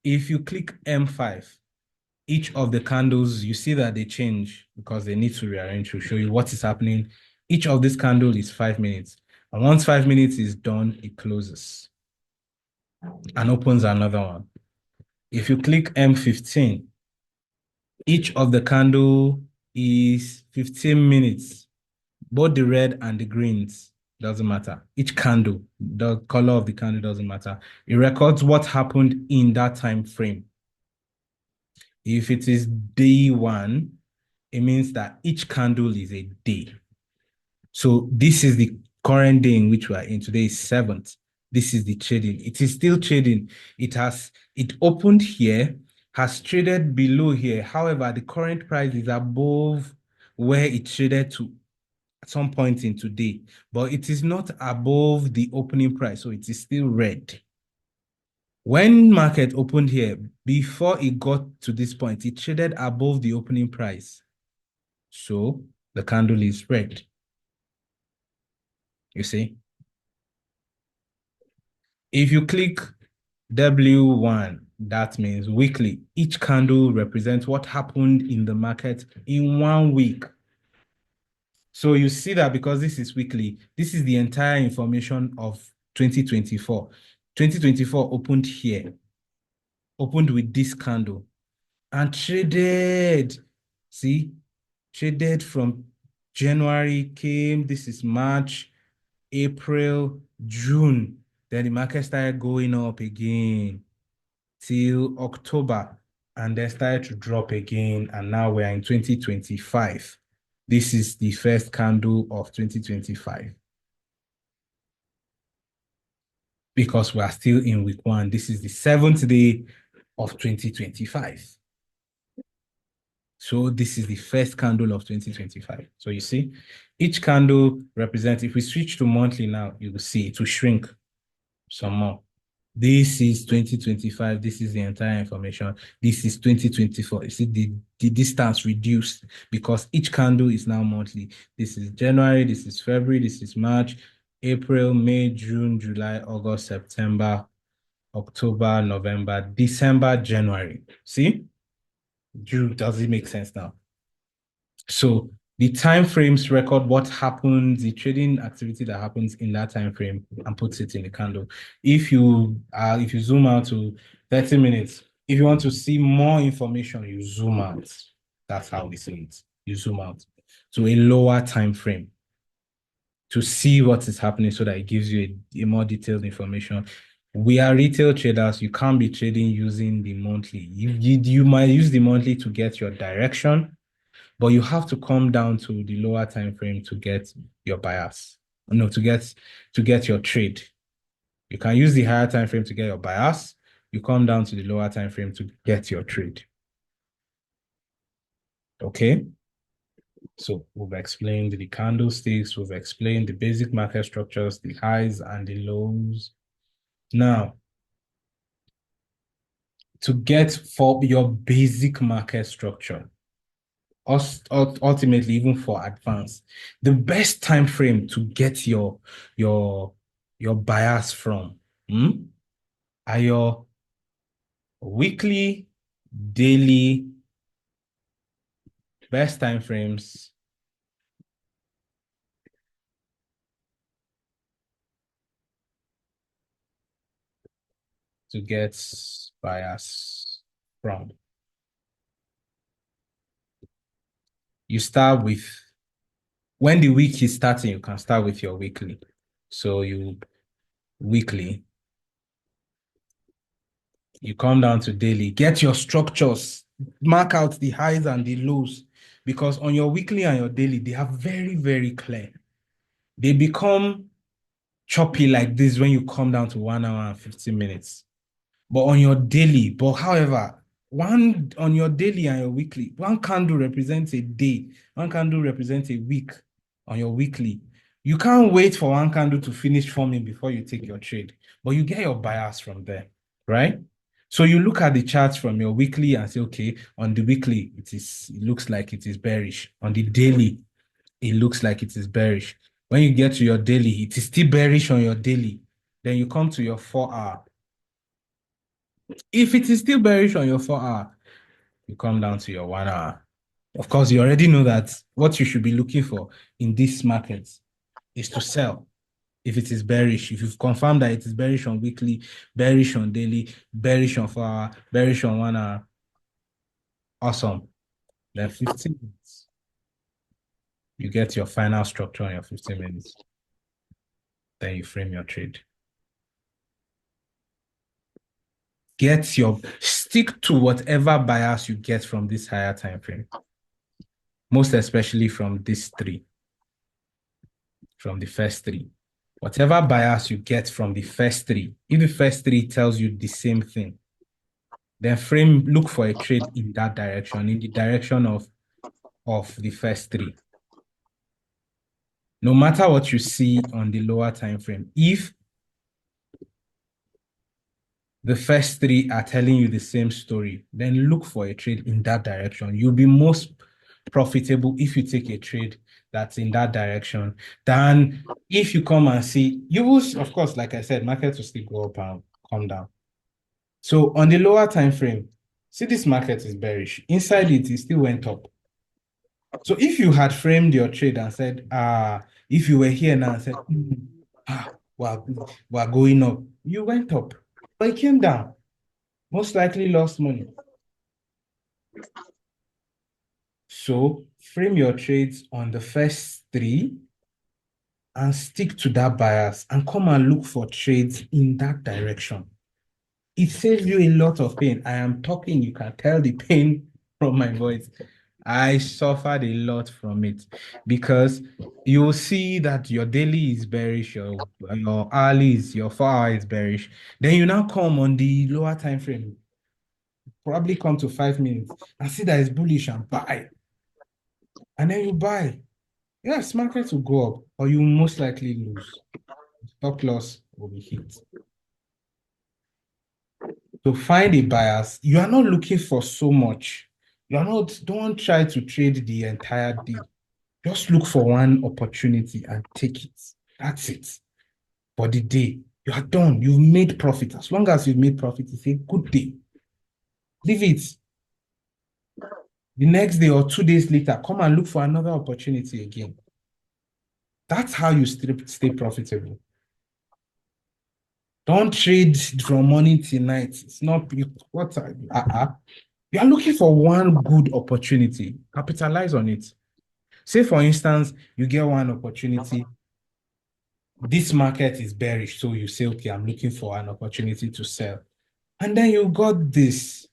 If you click M5, each of the candles, you see that they change because they need to rearrange to show you what is happening. Each of this candle is 5 minutes. And once 5 minutes is done, it closes and opens another one. If you click M15, each of the candle is 15 minutes. Both the red and the greens doesn't matter. Each candle, the color of the candle doesn't matter. It records what happened in that time frame. If it is day 1, it means that each candle is a day. So this is the current day in which we are in. Today is 7th. This is the trading. It is still trading. It opened here, has traded below here. However, the current price is above where it traded to at some point in today, but it is not above the opening price, so it is still red. When market opened here, before it got to this point, it traded above the opening price. So the candle is red. You see? If you click W1, that means weekly. Each candle represents what happened in the market in 1 week. So you see that because this is weekly, this is the entire information of 2024. 2024 opened here, opened with this candle and traded. See, traded from January came, this is March, April, June. Then the market started going up again till October and then started to drop again. And now we're in 2025. This is the first candle of 2025. Because we are still in week 1. This is the 7th day of 2025. So this is the first candle of 2025. So you see, each candle represents, if we switch to monthly now, you will see it will shrink some more. This is 2025. This is the entire information. This is 2024. You see, the distance reduced because each candle is now monthly. This is January, this is February, this is March, April, May, June, July, August, September, October, November, December, January. See? Does it make sense now? So the time frames record what happens, the trading activity that happens in that time frame, and puts it in the candle. If you zoom out to 30 minutes, if you want to see more information, you zoom out. That's how we see it. You zoom out to a lower time frame to see what is happening so that it gives you a more detailed information. We are retail traders. You can't be trading using the monthly. You might use the monthly to get your direction, but you have to come down to the lower time frame to get your bias. No, to get your trade. You can use the higher time frame to get your bias. You come down to the lower time frame to get your trade. Okay? So we've explained the candlesticks, we've explained the basic market structures, the highs and the lows. Now, to get for your basic market structure, ultimately even for advanced, the best time frame to get your bias from are your weekly, daily best time frames to get bias from. You start with, when the week is starting, you can start with your weekly. So you come down to daily, get your structures, mark out the highs and the lows, because on your weekly and your daily, they are very, very clear. They become choppy like this when you come down to 1 hour and 15 minutes. But on your daily, however, on your daily and your weekly, one candle represents a day, one candle represents a week on your weekly. You can't wait for one candle to finish forming before you take your trade, but you get your bias from there, right? So you look at the charts from your weekly and say, okay, on the weekly, it looks like it is bearish. On the daily, it looks like it is bearish. When you get to your daily, it is still bearish on your daily. Then you come to your 4 hour. If it is still bearish on your 4 hour, you come down to your 1 hour. Of course, you already know that what you should be looking for in this market is to sell. If it is bearish, if you've confirmed that it is bearish on weekly, bearish on daily, bearish on 4 hour, bearish on 1 hour, awesome. Then 15 minutes, you get your final structure on your 15 minutes. Then you frame your trade. Stick to whatever bias you get from this higher time frame. Most especially from these three, from the first three. Whatever bias you get from the first three, if the first three tells you the same thing, then look for a trade in that direction, in the direction of the first three. No matter what you see on the lower time frame, if the first three are telling you the same story, then look for a trade in that direction. You'll be most profitable if you take a trade that's in that direction than if you come and see, you will, of course, like I said, market will still go up and come down. So on the lower time frame, see this market is bearish. Inside it, it still went up. So if you had framed your trade and said, if you were here now and said, we're going up, you went up, but it came down. Most likely lost money. So frame your trades on the first three and stick to that bias and come and look for trades in that direction. It saves you a lot of pain. I am talking, you can tell the pain from my voice. I suffered a lot from it because you'll see that your daily is bearish, your hourly is, your 4 hour is bearish. Then you now come on the lower time frame, probably come to 5 minutes and see that it's bullish and buy. And then you buy. Yes, market will go up, or you most likely lose. Stop loss will be hit. To find a bias, you are not looking for so much. You are not, don't try to trade the entire day. Just look for one opportunity and take it. That's it. For the day, you are done. You've made profit. As long as you've made profit, it's a good day. Leave it. The next day or 2 days later, come and look for another opportunity again. That's how you stay profitable. Don't trade from morning till night. It's not what you are looking for one good opportunity. Capitalize on it. Say, for instance, you get one opportunity. This market is bearish, so you say, okay, I'm looking for an opportunity to sell. And then you got this.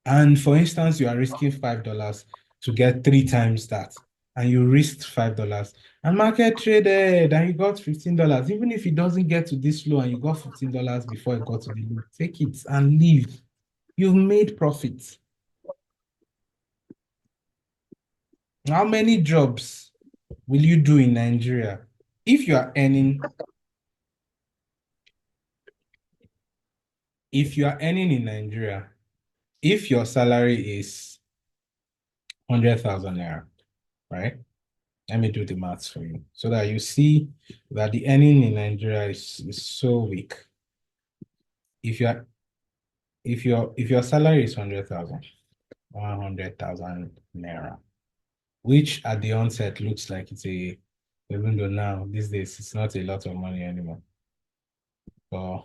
And for instance, you are risking $5 to get 3 times that. And you risked $5 and market traded and you got $15. Even if it doesn't get to this low and you got $15 before it got to the low, take it and leave. You've made profits. How many jobs will you do in Nigeria if you are earning in Nigeria, if your salary is 100,000 naira, right? Let me do the maths for you so that you see that the earning in Nigeria is so weak. If your salary is 100,000, 100,000 naira, which at the onset looks like even though now these days it's not a lot of money anymore. But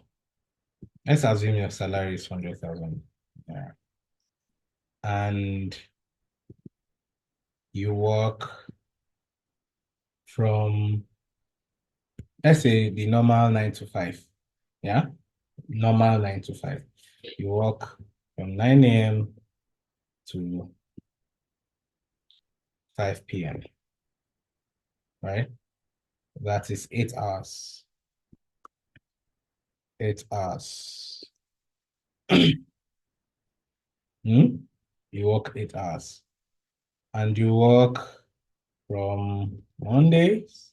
let's assume your salary is 100,000 naira and you work from, let's say, the normal 9 to 5. Yeah, normal 9 to 5. You work from 9 a.m. to 5 p.m. Right? That is 8 hours. 8 hours. You work 8 hours. And you work from Mondays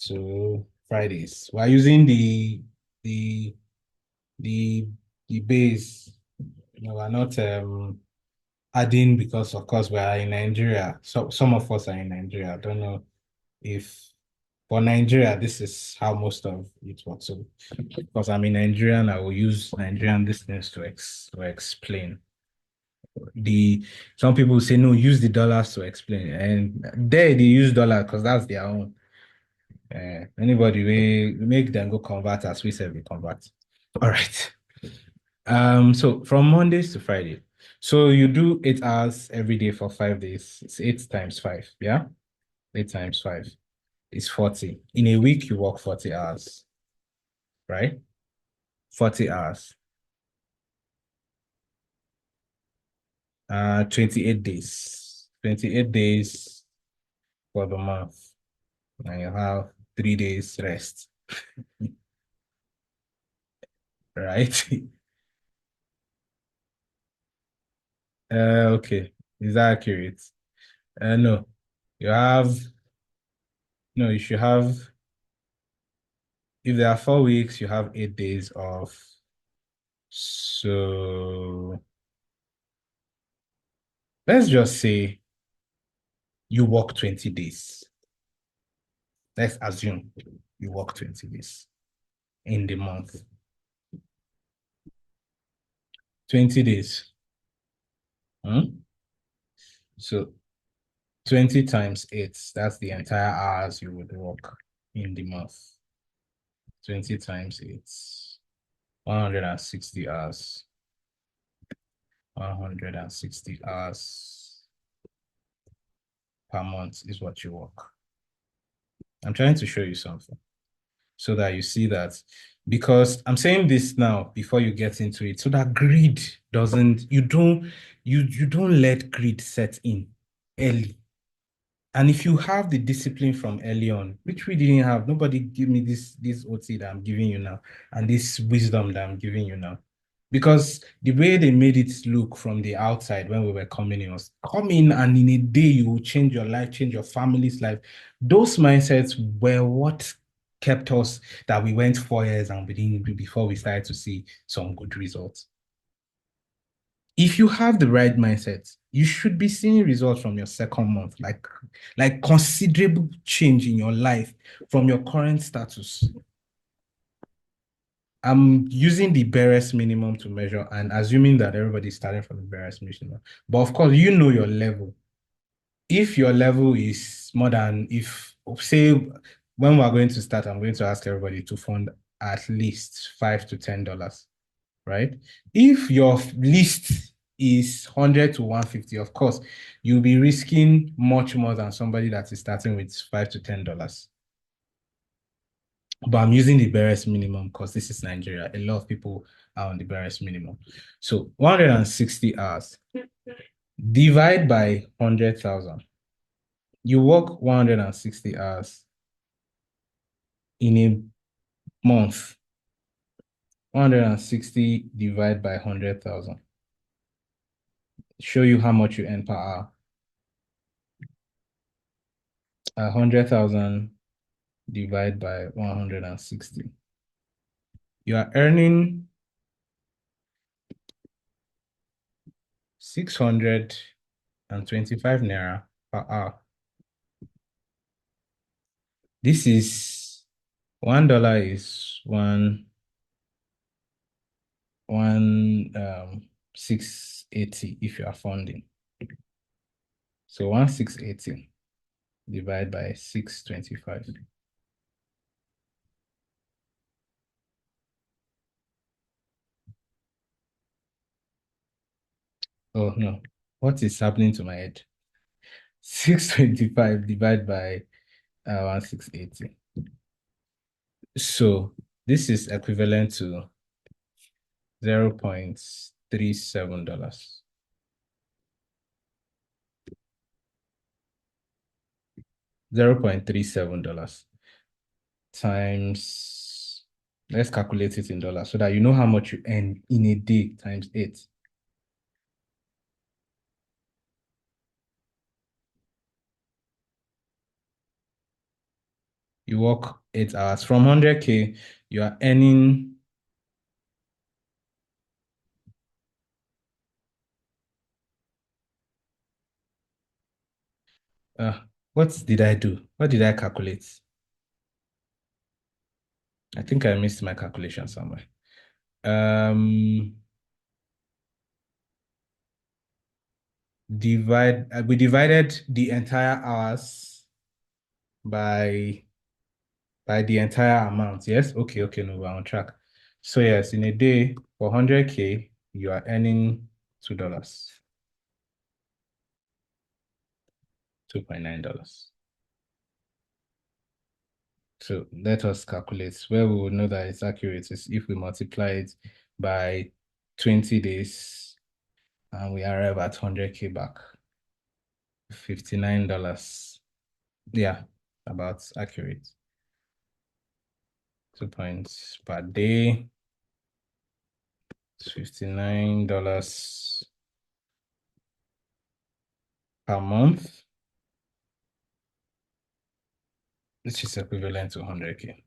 to Fridays. We're using the the the base. We're not adding because of course we are in Nigeria. So some of us are in Nigeria. I don't know if for Nigeria this is how most of it works. So because I'm in Nigerian, I will use Nigerian distance to explain. Some people say no, use the dollars to explain, and they use dollar because that's their own. Anybody we make them go convert as we said we convert. All right. So from Mondays to Friday. So you do 8 hours every day for 5 days. It's 8 times 5, yeah? 8 times 5 is 40. In a week, you work 40 hours, right? 40 hours. 28 days. 28 days for the month. And you have 3 days rest. Right? Okay. Is that accurate? No. You have no, you should have, if there are 4 weeks, you have 8 days off. So let's just say you work 20 days. Let's assume you work 20 days in the month. 20 days. So 20 times 8, that's the entire hours you would work in the month. 20 times 8, 160 hours. 160 hours per month is what you work. I'm trying to show you something so that you see that, because I'm saying this now before you get into it, so that greed doesn't, you don't let greed set in early. And if you have the discipline from early on, which we didn't have, nobody give me this OT that I'm giving you now, and this wisdom that I'm giving you now. Because the way they made it look from the outside when we were coming in was, come in and in a day you will change your life, change your family's life. Those mindsets were what kept us, that we went 4 years and we didn't do before we started to see some good results. If you have the right mindset, you should be seeing results from your second month, like considerable change in your life from your current status. I'm using the barest minimum to measure and assuming that everybody's starting from the barest minimum. But of course, you know your level. If your level is more than, if say when we're going to start, I'm going to ask everybody to fund at least $5 to $10, right? If your list is 100 to 150, of course, you'll be risking much more than somebody that is starting with $5 to $10. But I'm using the barest minimum because this is Nigeria. A lot of people are on the barest minimum. So 160 hours, divide by 100,000. You work 160 hours in a month. 160 divided by 100,000. Show you how much you earn per hour. 100,000 divided by 160. You are earning 625 naira per hour. This is $1 is 680 if you are funding. So 1680 divided by 625. Oh no, what is happening to my head? 625 divided by 1680. So this is equivalent to $0.37. $0.37 times, let's calculate it in dollars so that you know how much you earn in a day times 8. You work 8 hours. From 100K, you are earning what did I do? What did I calculate? I think I missed my calculation somewhere. We divided the entire hours by the entire amount. Yes, okay, no, we're on track. So yes, in a day for 100K, you are earning $2, $2.9. So let us calculate. Where we will know that it's accurate is if we multiply it by 20 days and we arrive at 100K back. $59. Yeah, about accurate. 2 points per day. $59 per month, which is equivalent to 100K.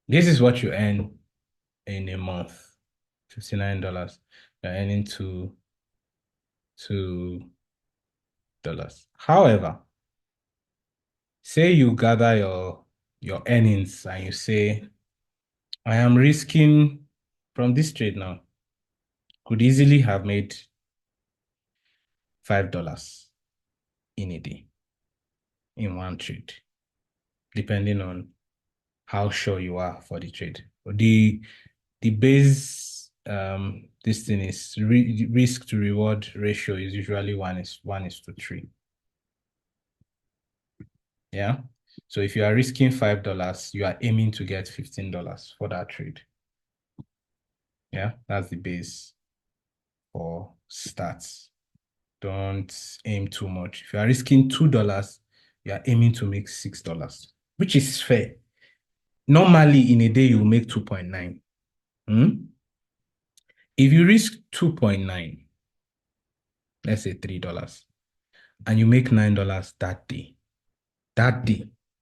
This is what you earn in a month. $59. You're earning $2. However, say you gather your earnings and you say, I am risking from this trade now, could easily have made $5 in a day in one trade, depending on how sure you are for the trade. The base this thing is risk to reward ratio is usually 1:3. Yeah. So if you are risking $5, you are aiming to get $15 for that trade. Yeah, that's the base for stats. Don't aim too much. If you are risking $2, you are aiming to make $6, which is fair. Normally, in a day, you make 2.9. If you risk 2.9, let's say $3, and you make $9 that day,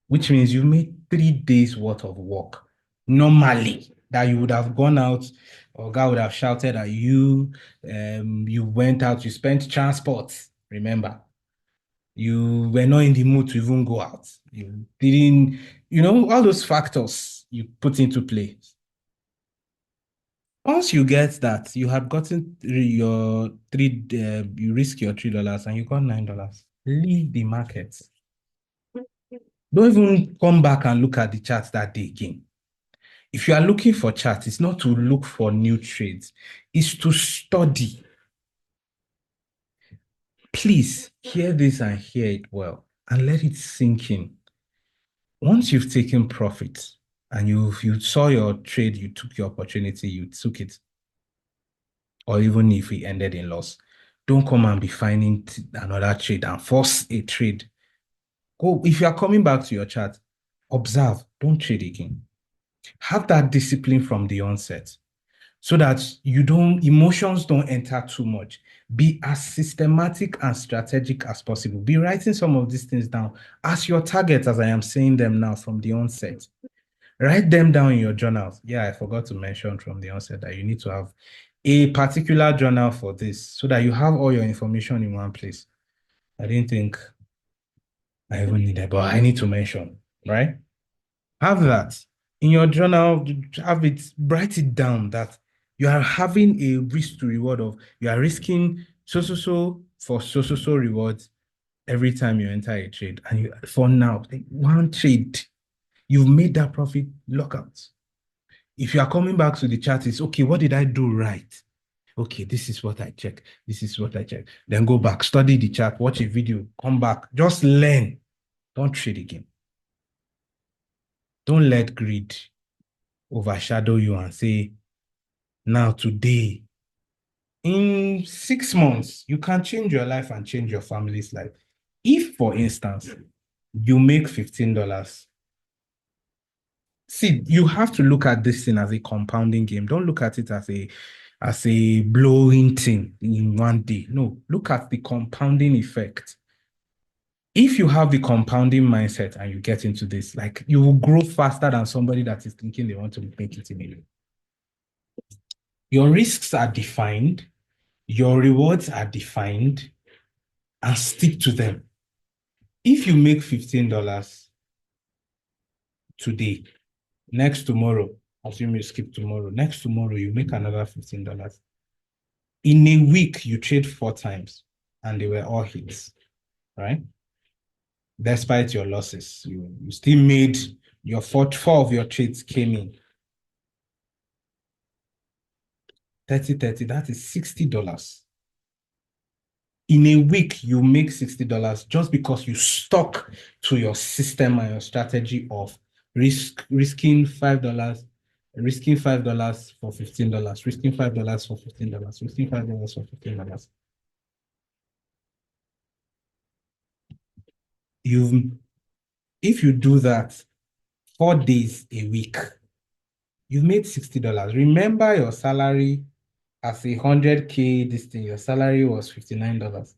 which means you made 3 days worth of work normally that you would have gone out, or God would have shouted at you. You went out, you spent transport. Remember, you were not in the mood to even go out. You didn't, all those factors you put into play. Once you get that, you have gotten your you risk your $3 and you got $9. Leave the market. Don't even come back and look at the chart that day again. If you are looking for charts, it's not to look for new trades, it's to study. Please hear this and hear it well and let it sink in. Once you've taken profit and you saw your trade, you took your opportunity, you took it, or even if it ended in loss, don't come and be finding another trade and force a trade. Go, if you are coming back to your chart, observe, don't trade again. Have that discipline from the onset so that emotions don't enter too much. Be as systematic and strategic as possible. Be writing some of these things down as your target, as I am saying them now from the onset. Write them down in your journals. Yeah, I forgot to mention from the onset that you need to have a particular journal for this so that you have all your information in one place. I didn't think I even needed, but I need to mention, right? Have that in your journal, have it, write it down that you are having a risk to reward of, you are risking so for so rewards every time you enter a trade. And for now, one trade, you've made that profit lockout. If you are coming back to the chart, it's okay, what did I do right? Okay, this is what I check. This is what I check. Then go back, study the chart, watch a video, come back, just learn. Don't trade again. Don't let greed overshadow you and say, now today, in 6 months, you can change your life and change your family's life. If, for instance, you make $15, see, you have to look at this thing as a compounding game. Don't look at it as a blowing thing in one day. No, look at the compounding effect. If you have the compounding mindset and you get into this, like, you will grow faster than somebody that is thinking they want to make it in a day. Your risks are defined, your rewards are defined, and stick to them. If you make $15 today, next tomorrow, assume you skip tomorrow, next tomorrow you make another $15. In a week, you trade 4 times and they were all hits, right? Despite your losses, you still made your four of your trades came in. 30, that is $60. In a week, you make $60 just because you stuck to your system and your strategy of risking $5, risking $5 for $15, risking $5 for $15, risking $5 for $15. If you do that 4 days a week, you've made $60. Remember your salary as a 100K, this thing, your salary was $59.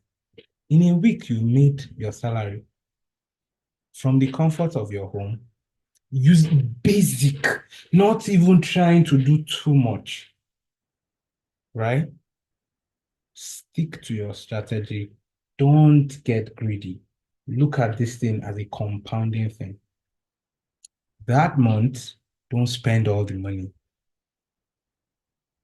In a week, you made your salary from the comfort of your home. Use basic, not even trying to do too much, right? Stick to your strategy. Don't get greedy. Look at this thing as a compounding thing. That month, don't spend all the money.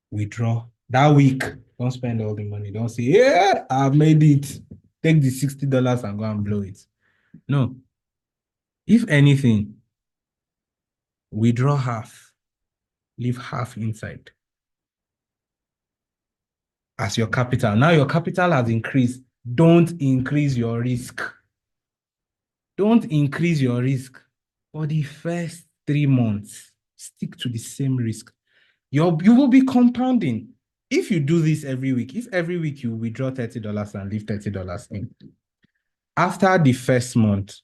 Withdraw. That week, don't spend all the money. Don't say, yeah, I've made it. Take the $60 and go and blow it. No. If anything, withdraw half. Leave half inside as your capital. Now your capital has increased. Don't increase your risk. Don't increase your risk. For the first 3 months, stick to the same risk. You will be compounding. If you do this every week, if every week you withdraw $30 and leave $30 in, after the first month,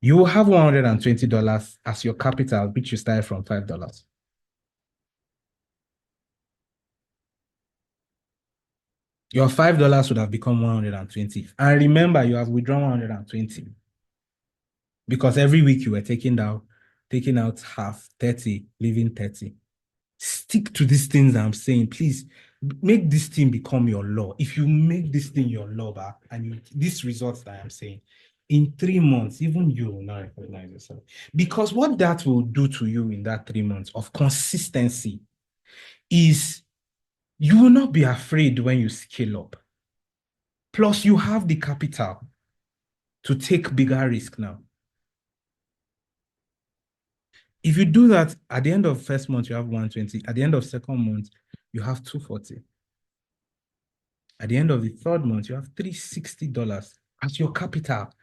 you will have $120 as your capital, which you started from $5. Your $5 would have become 120. And remember, you have withdrawn 120 because every week you were taking out half, 30, leaving 30. Stick to these things I'm saying. Please make this thing become your law. If you make this thing your law, and these results that I'm saying, in 3 months, even you will not recognize yourself. Because what that will do to you in that 3 months of consistency is you will not be afraid when you scale up. Plus, you have the capital to take bigger risk now. If you do that, at the end of first month, you have 120. At the end of second month, you have 240. At the end of the third month, you have $360 as your capital.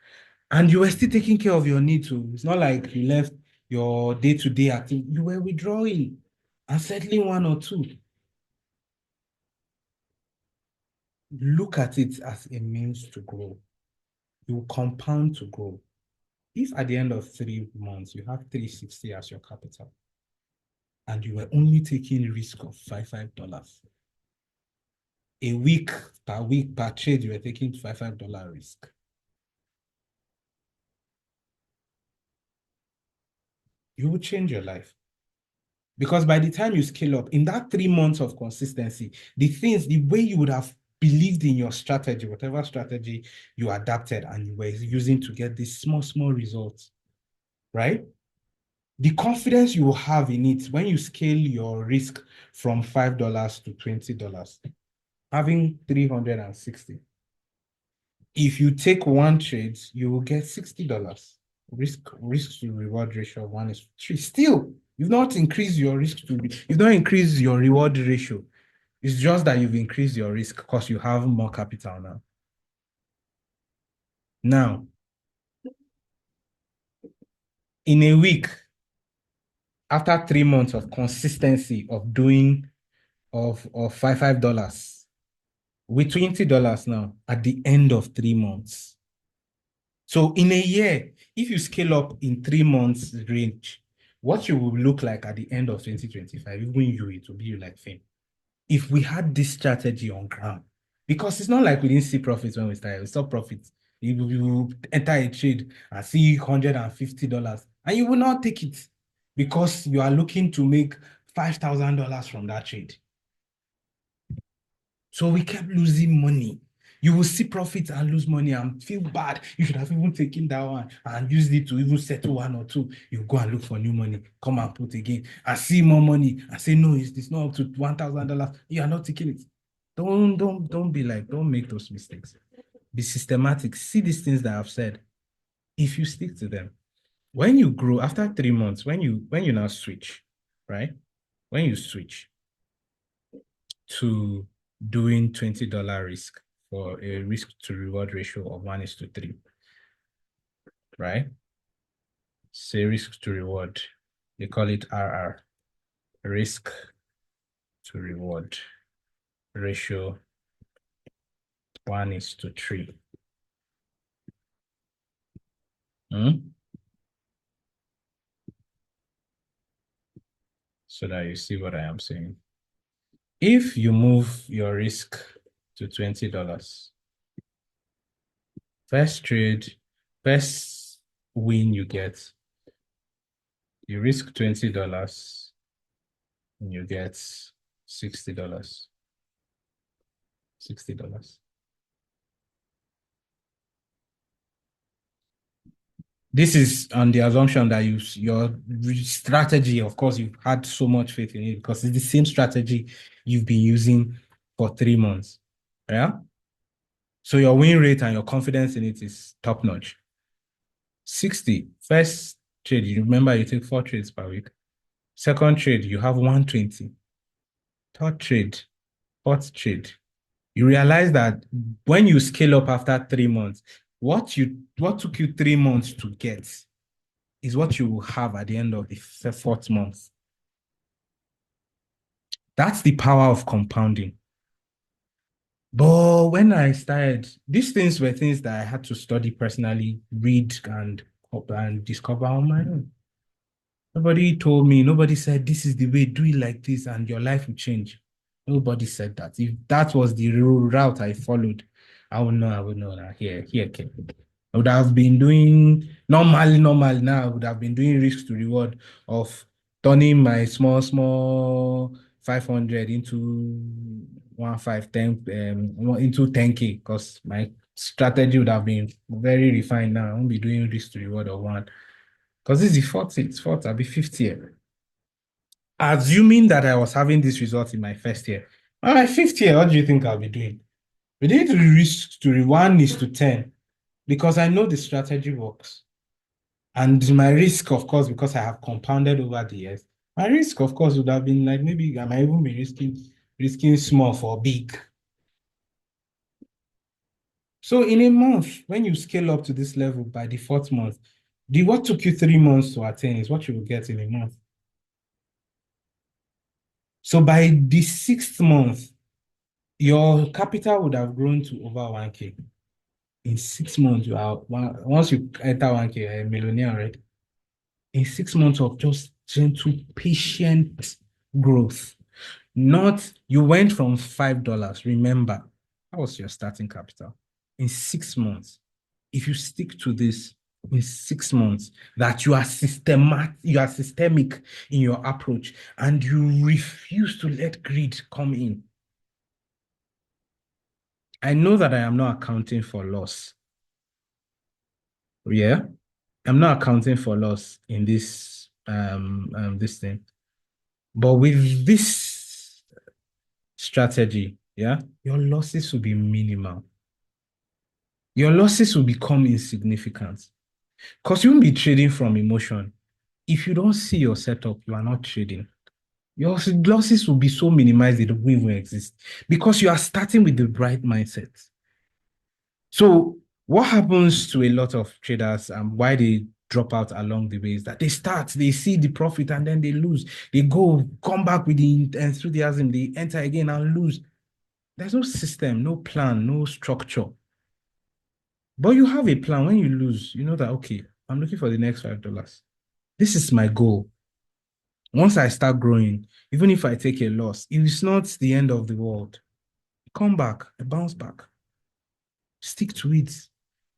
And you were still taking care of your needs. So it's not like you left your day-to-day activity. You were withdrawing and settling one or two. Look at it as a means to grow. You compound to grow. If at the end of 3 months, you have 360 as your capital, and you were only taking risk of $5, a week per trade, you were taking $5 risk. You will change your life. Because by the time you scale up, in that 3 months of consistency, the way you would have believed in your strategy, whatever strategy you adapted and you were using to get these small results, right? The confidence you will have in it when you scale your risk from $5 to $20, having 360. If you take one trade, you will get $60. Risk to reward ratio of 1:3. Still, you've not increased your you've not increased your reward ratio. It's just that you've increased your risk because you have more capital now. Now, in a week, after 3 months of consistency of doing of $5 with $20 now at the end of 3 months. So in a year, if you scale up in 3 months range, what you will look like at the end of 2025, even you, it will be you like fame. If we had this strategy on ground, because it's not like we didn't see profits when we started, we saw profits. You enter a trade and see $150, and you will not take it because you are looking to make $5,000 from that trade. So we kept losing money. You will see profits and lose money and feel bad. You should have even taken that one and used it to even settle one or two. You go and look for new money, come and put again, and see more money and say, no, it's not up to $1,000. You are not taking it. Don't be like, don't make those mistakes. Be systematic. See these things that I've said. If you stick to them, when you grow after 3 months, when you now switch, right? When you switch to doing $20 risk for a risk to reward ratio of 1:3, right? Say risk to reward, they call it RR, risk to reward ratio 1:3. So that you see what I am saying. If you move your risk to $20, first trade, first win you get, you risk $20 and you get $60. $60. This is on the assumption that your strategy, of course, you've had so much faith in it because it's the same strategy you've been using for 3 months. Yeah. So your win rate and your confidence in it is top notch. 60. First trade, you remember you take 4 trades per week. Second trade, you have 120. Third trade, fourth trade. You realize that when you scale up after 3 months, what took you 3 months to get is what you will have at the end of the fourth month. That's the power of compounding. But when I started, these things were things that I had to study personally, read and discover on my own. Nobody told me, nobody said, this is the way, do it like this, and your life will change. Nobody said that. If that was the route I followed, I would know that here, okay. I would have been doing normally now, I would have been doing risk to reward of turning my small 500 into into 10K because my strategy would have been very refined now. I won't be doing risk to reward of one. Because this is the fourth, I'll be fifth year. Assuming that I was having this result in my first year. My fifth year, what do you think I'll be doing? We did risk to 1:10 because I know the strategy works. And my risk, of course, because I have compounded over the years, my risk, of course, would have been like maybe I might even be risking small for big. So in a month, when you scale up to this level by the fourth month, what took you 3 months to attain is what you will get in a month. So by the sixth month, your capital would have grown to over 1K. In 6 months, once you enter 1K, you're a millionaire already. In 6 months of just gentle, patient growth. Not you went from $5. Remember, that was your starting capital. In 6 months, if you stick to this in 6 months, that you are systemic in your approach and you refuse to let greed come in. I know that I am not accounting for loss. Yeah, I'm not accounting for loss in this thing. But with this strategy, yeah, your losses will be minimal. Your losses will become insignificant because you won't be trading from emotion. If you don't see your setup, you are not trading. Your losses will be so minimized they don't even exist because you are starting with the right mindset. So what happens to a lot of traders and why they drop out along the way is that they see the profit and then they lose. They come back with the enthusiasm, they enter again and lose. There's no system, no plan, no structure. But you have a plan. When you lose, you know that, okay, I'm looking for the next $5. This is my goal. Once I start growing, even if I take a loss, it's not the end of the world. Come back, I bounce back. Stick to it.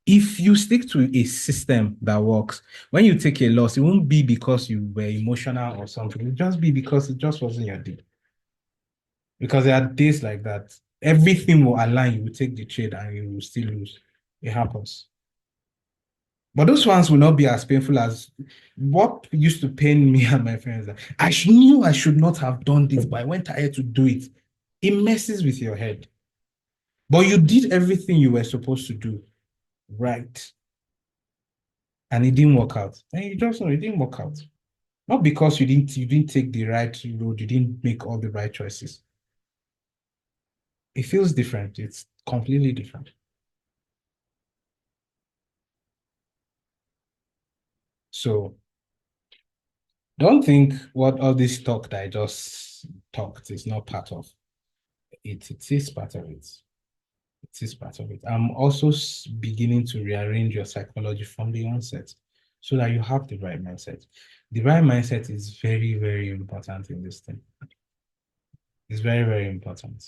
If you stick to a system that works, when you take a loss, it won't be because you were emotional or something. It'll just be because it just wasn't your day. Because there are days like that. Everything will align. You will take the trade and you will still lose. It happens. But those ones will not be as painful as what used to pain me and my friends. Knew I should not have done this, but I went ahead to do it. It messes with your head. But you did everything you were supposed to do right. And it didn't work out. And you just know it didn't work out. Not because you didn't take the right road, you didn't make all the right choices. It feels different. It's completely different. So don't think what all this talk that I just talked is not part of it. It is part of it. It is part of it. I'm also beginning to rearrange your psychology from the onset so that you have the right mindset. The right mindset is very, very important in this thing. It's very, very important.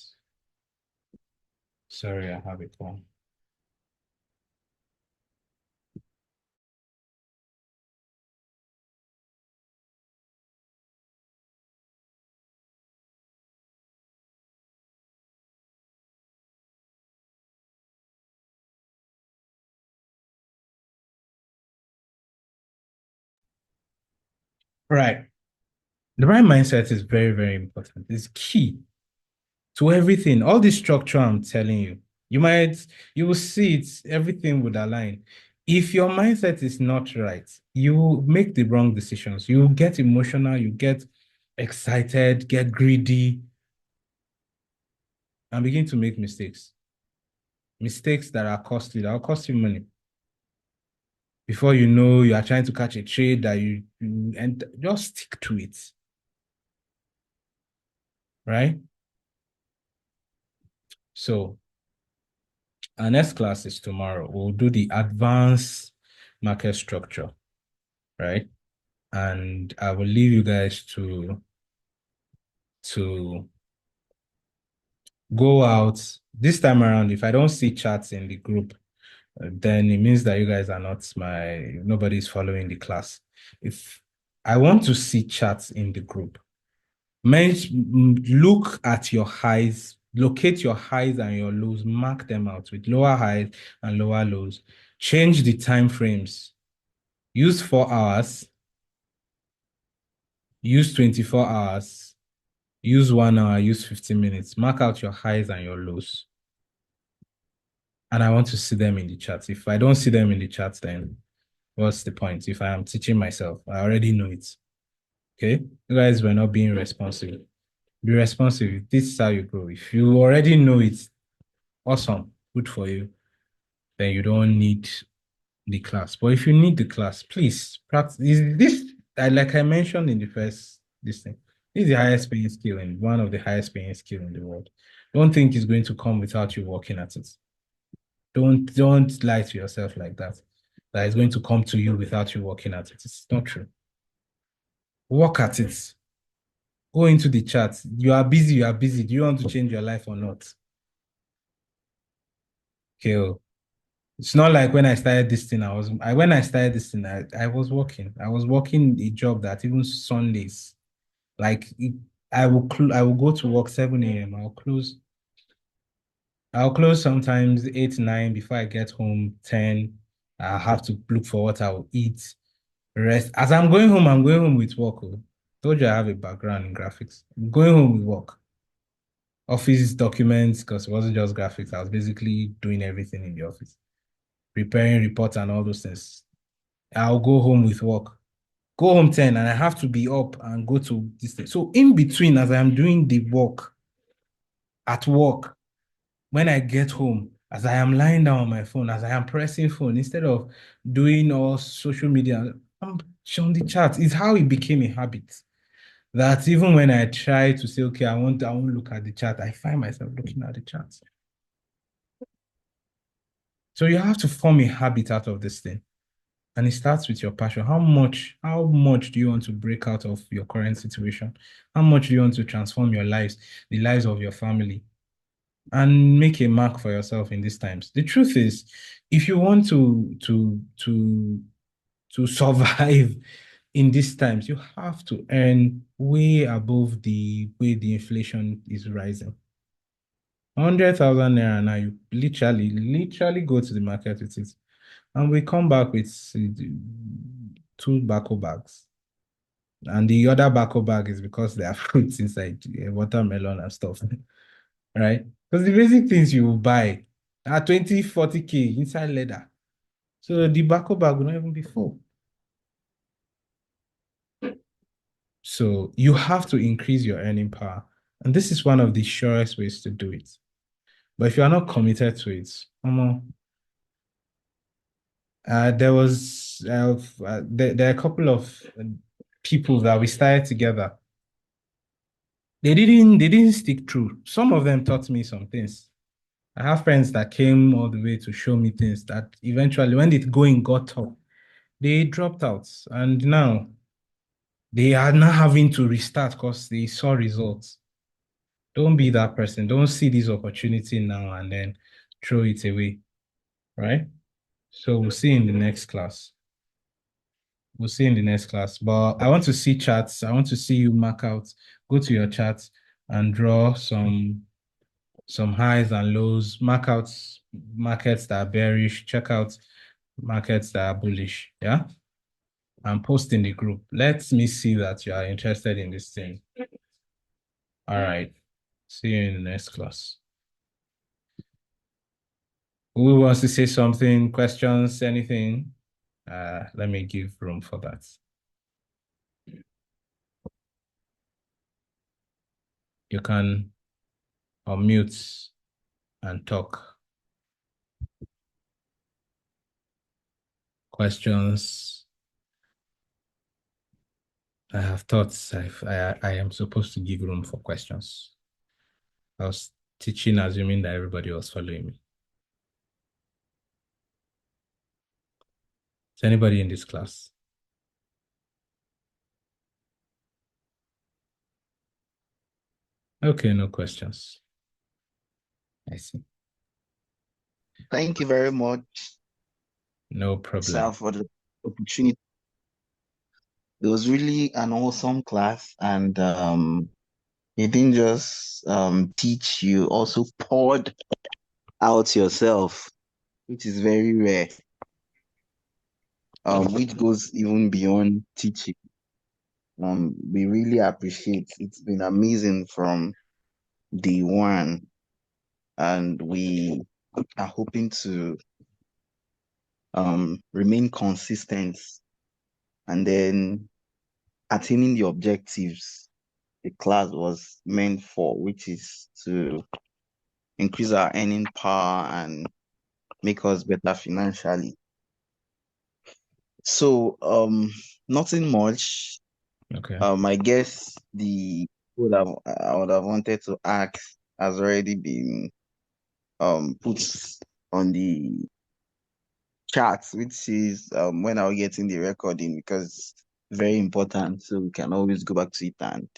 Sorry, I have it wrong. Right. The right mindset is very, very important. It's key to everything. All this structure I'm telling you, you might, you will see it, everything would align. If your mindset is not right, you will make the wrong decisions. You will get emotional, you get excited, get greedy, and begin to make mistakes. Mistakes that are costly, that will cost you money. Before you know, you are trying to catch a trade that you and just stick to it, right? So our next class is tomorrow. We'll do the advanced market structure, right? And I will leave you guys to go out this time around. If I don't see chats in the group, then it means that you guys are not nobody's following the class. If I want to see chats in the group, look at your highs, locate your highs and your lows, mark them out with lower highs and lower lows. Change the time frames. Use 4 hours, use 24 hours, use 1 hour, use 15 minutes. Mark out your highs and your lows. And I want to see them in the chat. If I don't see them in the chat, then what's the point? If I am teaching myself, I already know it. Okay? You guys were not being responsive. Be responsive. This is how you grow. If you already know it, awesome, good for you. Then you don't need the class. But if you need the class, please practice. Is this like I mentioned in the first this thing? This is the highest paying skill and one of the highest paying skill in the world. Don't think it's going to come without you working at it. Don't lie to yourself like that. That it's going to come to you without you working at it. It's not true. Work at it. Go into the chat. You are busy, you are busy. Do you want to change your life or not? Okay. Oh. It's not like when I started this thing, when I started this thing, I was working. I was working a job that even Sundays, like I will go to work 7 a.m. I'll close sometimes 8, 9 before I get home, 10. I have to look for what I will eat, rest. As I'm going home with work. Oh. Told you I have a background in graphics. I'm going home with work. Office documents, because it wasn't just graphics. I was basically doing everything in the office, preparing reports and all those things. I'll go home with work. Go home 10 and I have to be up and go to this thing. So in between, as I'm doing the work at work, when I get home, as I am lying down on my phone, as I am pressing phone, instead of doing all social media, I'm on the chat. It's how it became a habit. That even when I try to say, okay, I won't look at the chat, I find myself looking at the chat. So you have to form a habit out of this thing. And it starts with your passion. How much do you want to break out of your current situation? How much do you want to transform your lives, the lives of your family, and make a mark for yourself in these times? The truth is, if you want to survive in these times, you have to earn way above the way the inflation is rising. 100,000 naira now, you literally go to the market with it. And we come back with two bako bags. And the other bako bag is because there are fruits inside, watermelon and stuff, right? Because the basic things you will buy are 20, 40K inside leather. So the bako bag will not even be full. So you have to increase your earning power. And this is one of the surest ways to do it. But if you are not committed to it, there was there are a couple of people that we started together. They didn't stick true. Some of them taught me some things. I have friends that came all the way to show me things that eventually, when it going got tough, they dropped out, and now they are now having to restart because they saw results. Don't be that person. Don't see this opportunity now and then throw it away, right? So we'll see in the next class. We'll see in the next class. But I want to see charts. I want to see you mark out, go to your charts and draw some highs and lows, mark out markets that are bearish, check out markets that are bullish. Yeah. and post in the group. Let me see that you are interested in this thing. All right. See you in the next class. Who wants to say something, questions, anything? Let me give room for that. You can unmute and talk. Questions? I have thoughts. I am supposed to give room for questions. I was teaching, assuming that everybody was following me. Is anybody in this class? Okay, no questions. I see. Thank you very much, No sir, problem. for the opportunity. It was really an awesome class, and you didn't just teach, you also poured out yourself, which is very rare, which goes even beyond teaching. We really appreciate. It's been amazing from day one, and we are hoping to remain consistent and then attaining the objectives the class was meant for, which is to increase our earning power and make us better financially. So, nothing much. Okay. I guess the I would have wanted to ask has already been put on the chat, which is when are we getting the recording, because it's very important so we can always go back to it. And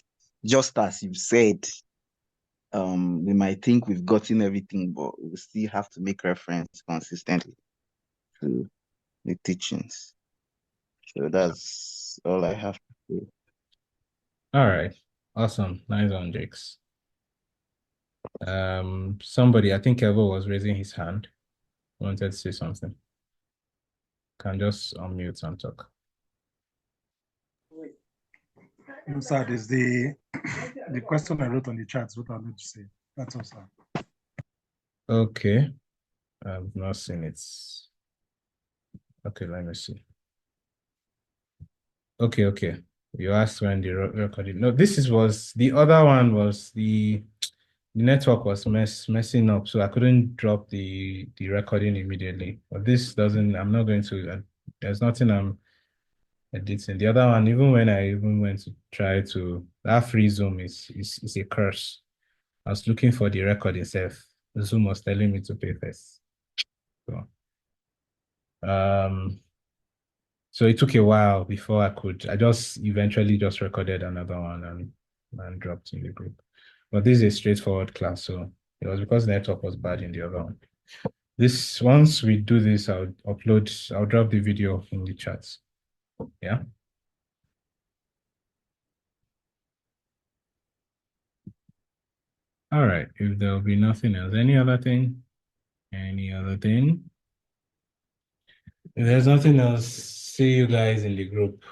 just as you said, we might think we've gotten everything, but we still have to make reference consistently to the teachings. So that's all I have to say. All right. Awesome. Nice one, Jakes. Somebody, I think Evo was raising his hand, wanted to say something. Can just unmute and talk. No, sir, there's the question I wrote on the chat, what I'm going to say. That's all, sir. Okay. I've not seen it. Okay, let me see. Okay. You asked when the recording. No, was the other one was the network was messing up, so I couldn't drop the recording immediately. But this doesn't, I'm not going to, there's nothing I'm editing. The other one, even when I even went to try to, that free Zoom is a curse. I was looking for the record itself. Zoom was telling me to pay first. So it took a while before I just eventually just recorded another one and dropped in the group. But this is a straightforward class, so it was because the network was bad in the other one. Once we do this, I'll drop the video in the chats. Yeah. All right, if there'll be nothing else, any other thing? Any other thing? If there's nothing else, see you guys in the group.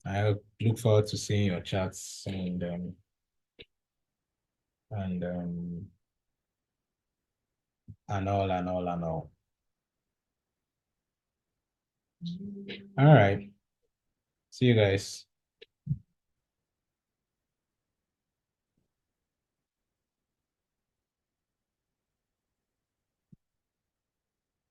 I look forward to seeing your chats and all. All right. See you guys.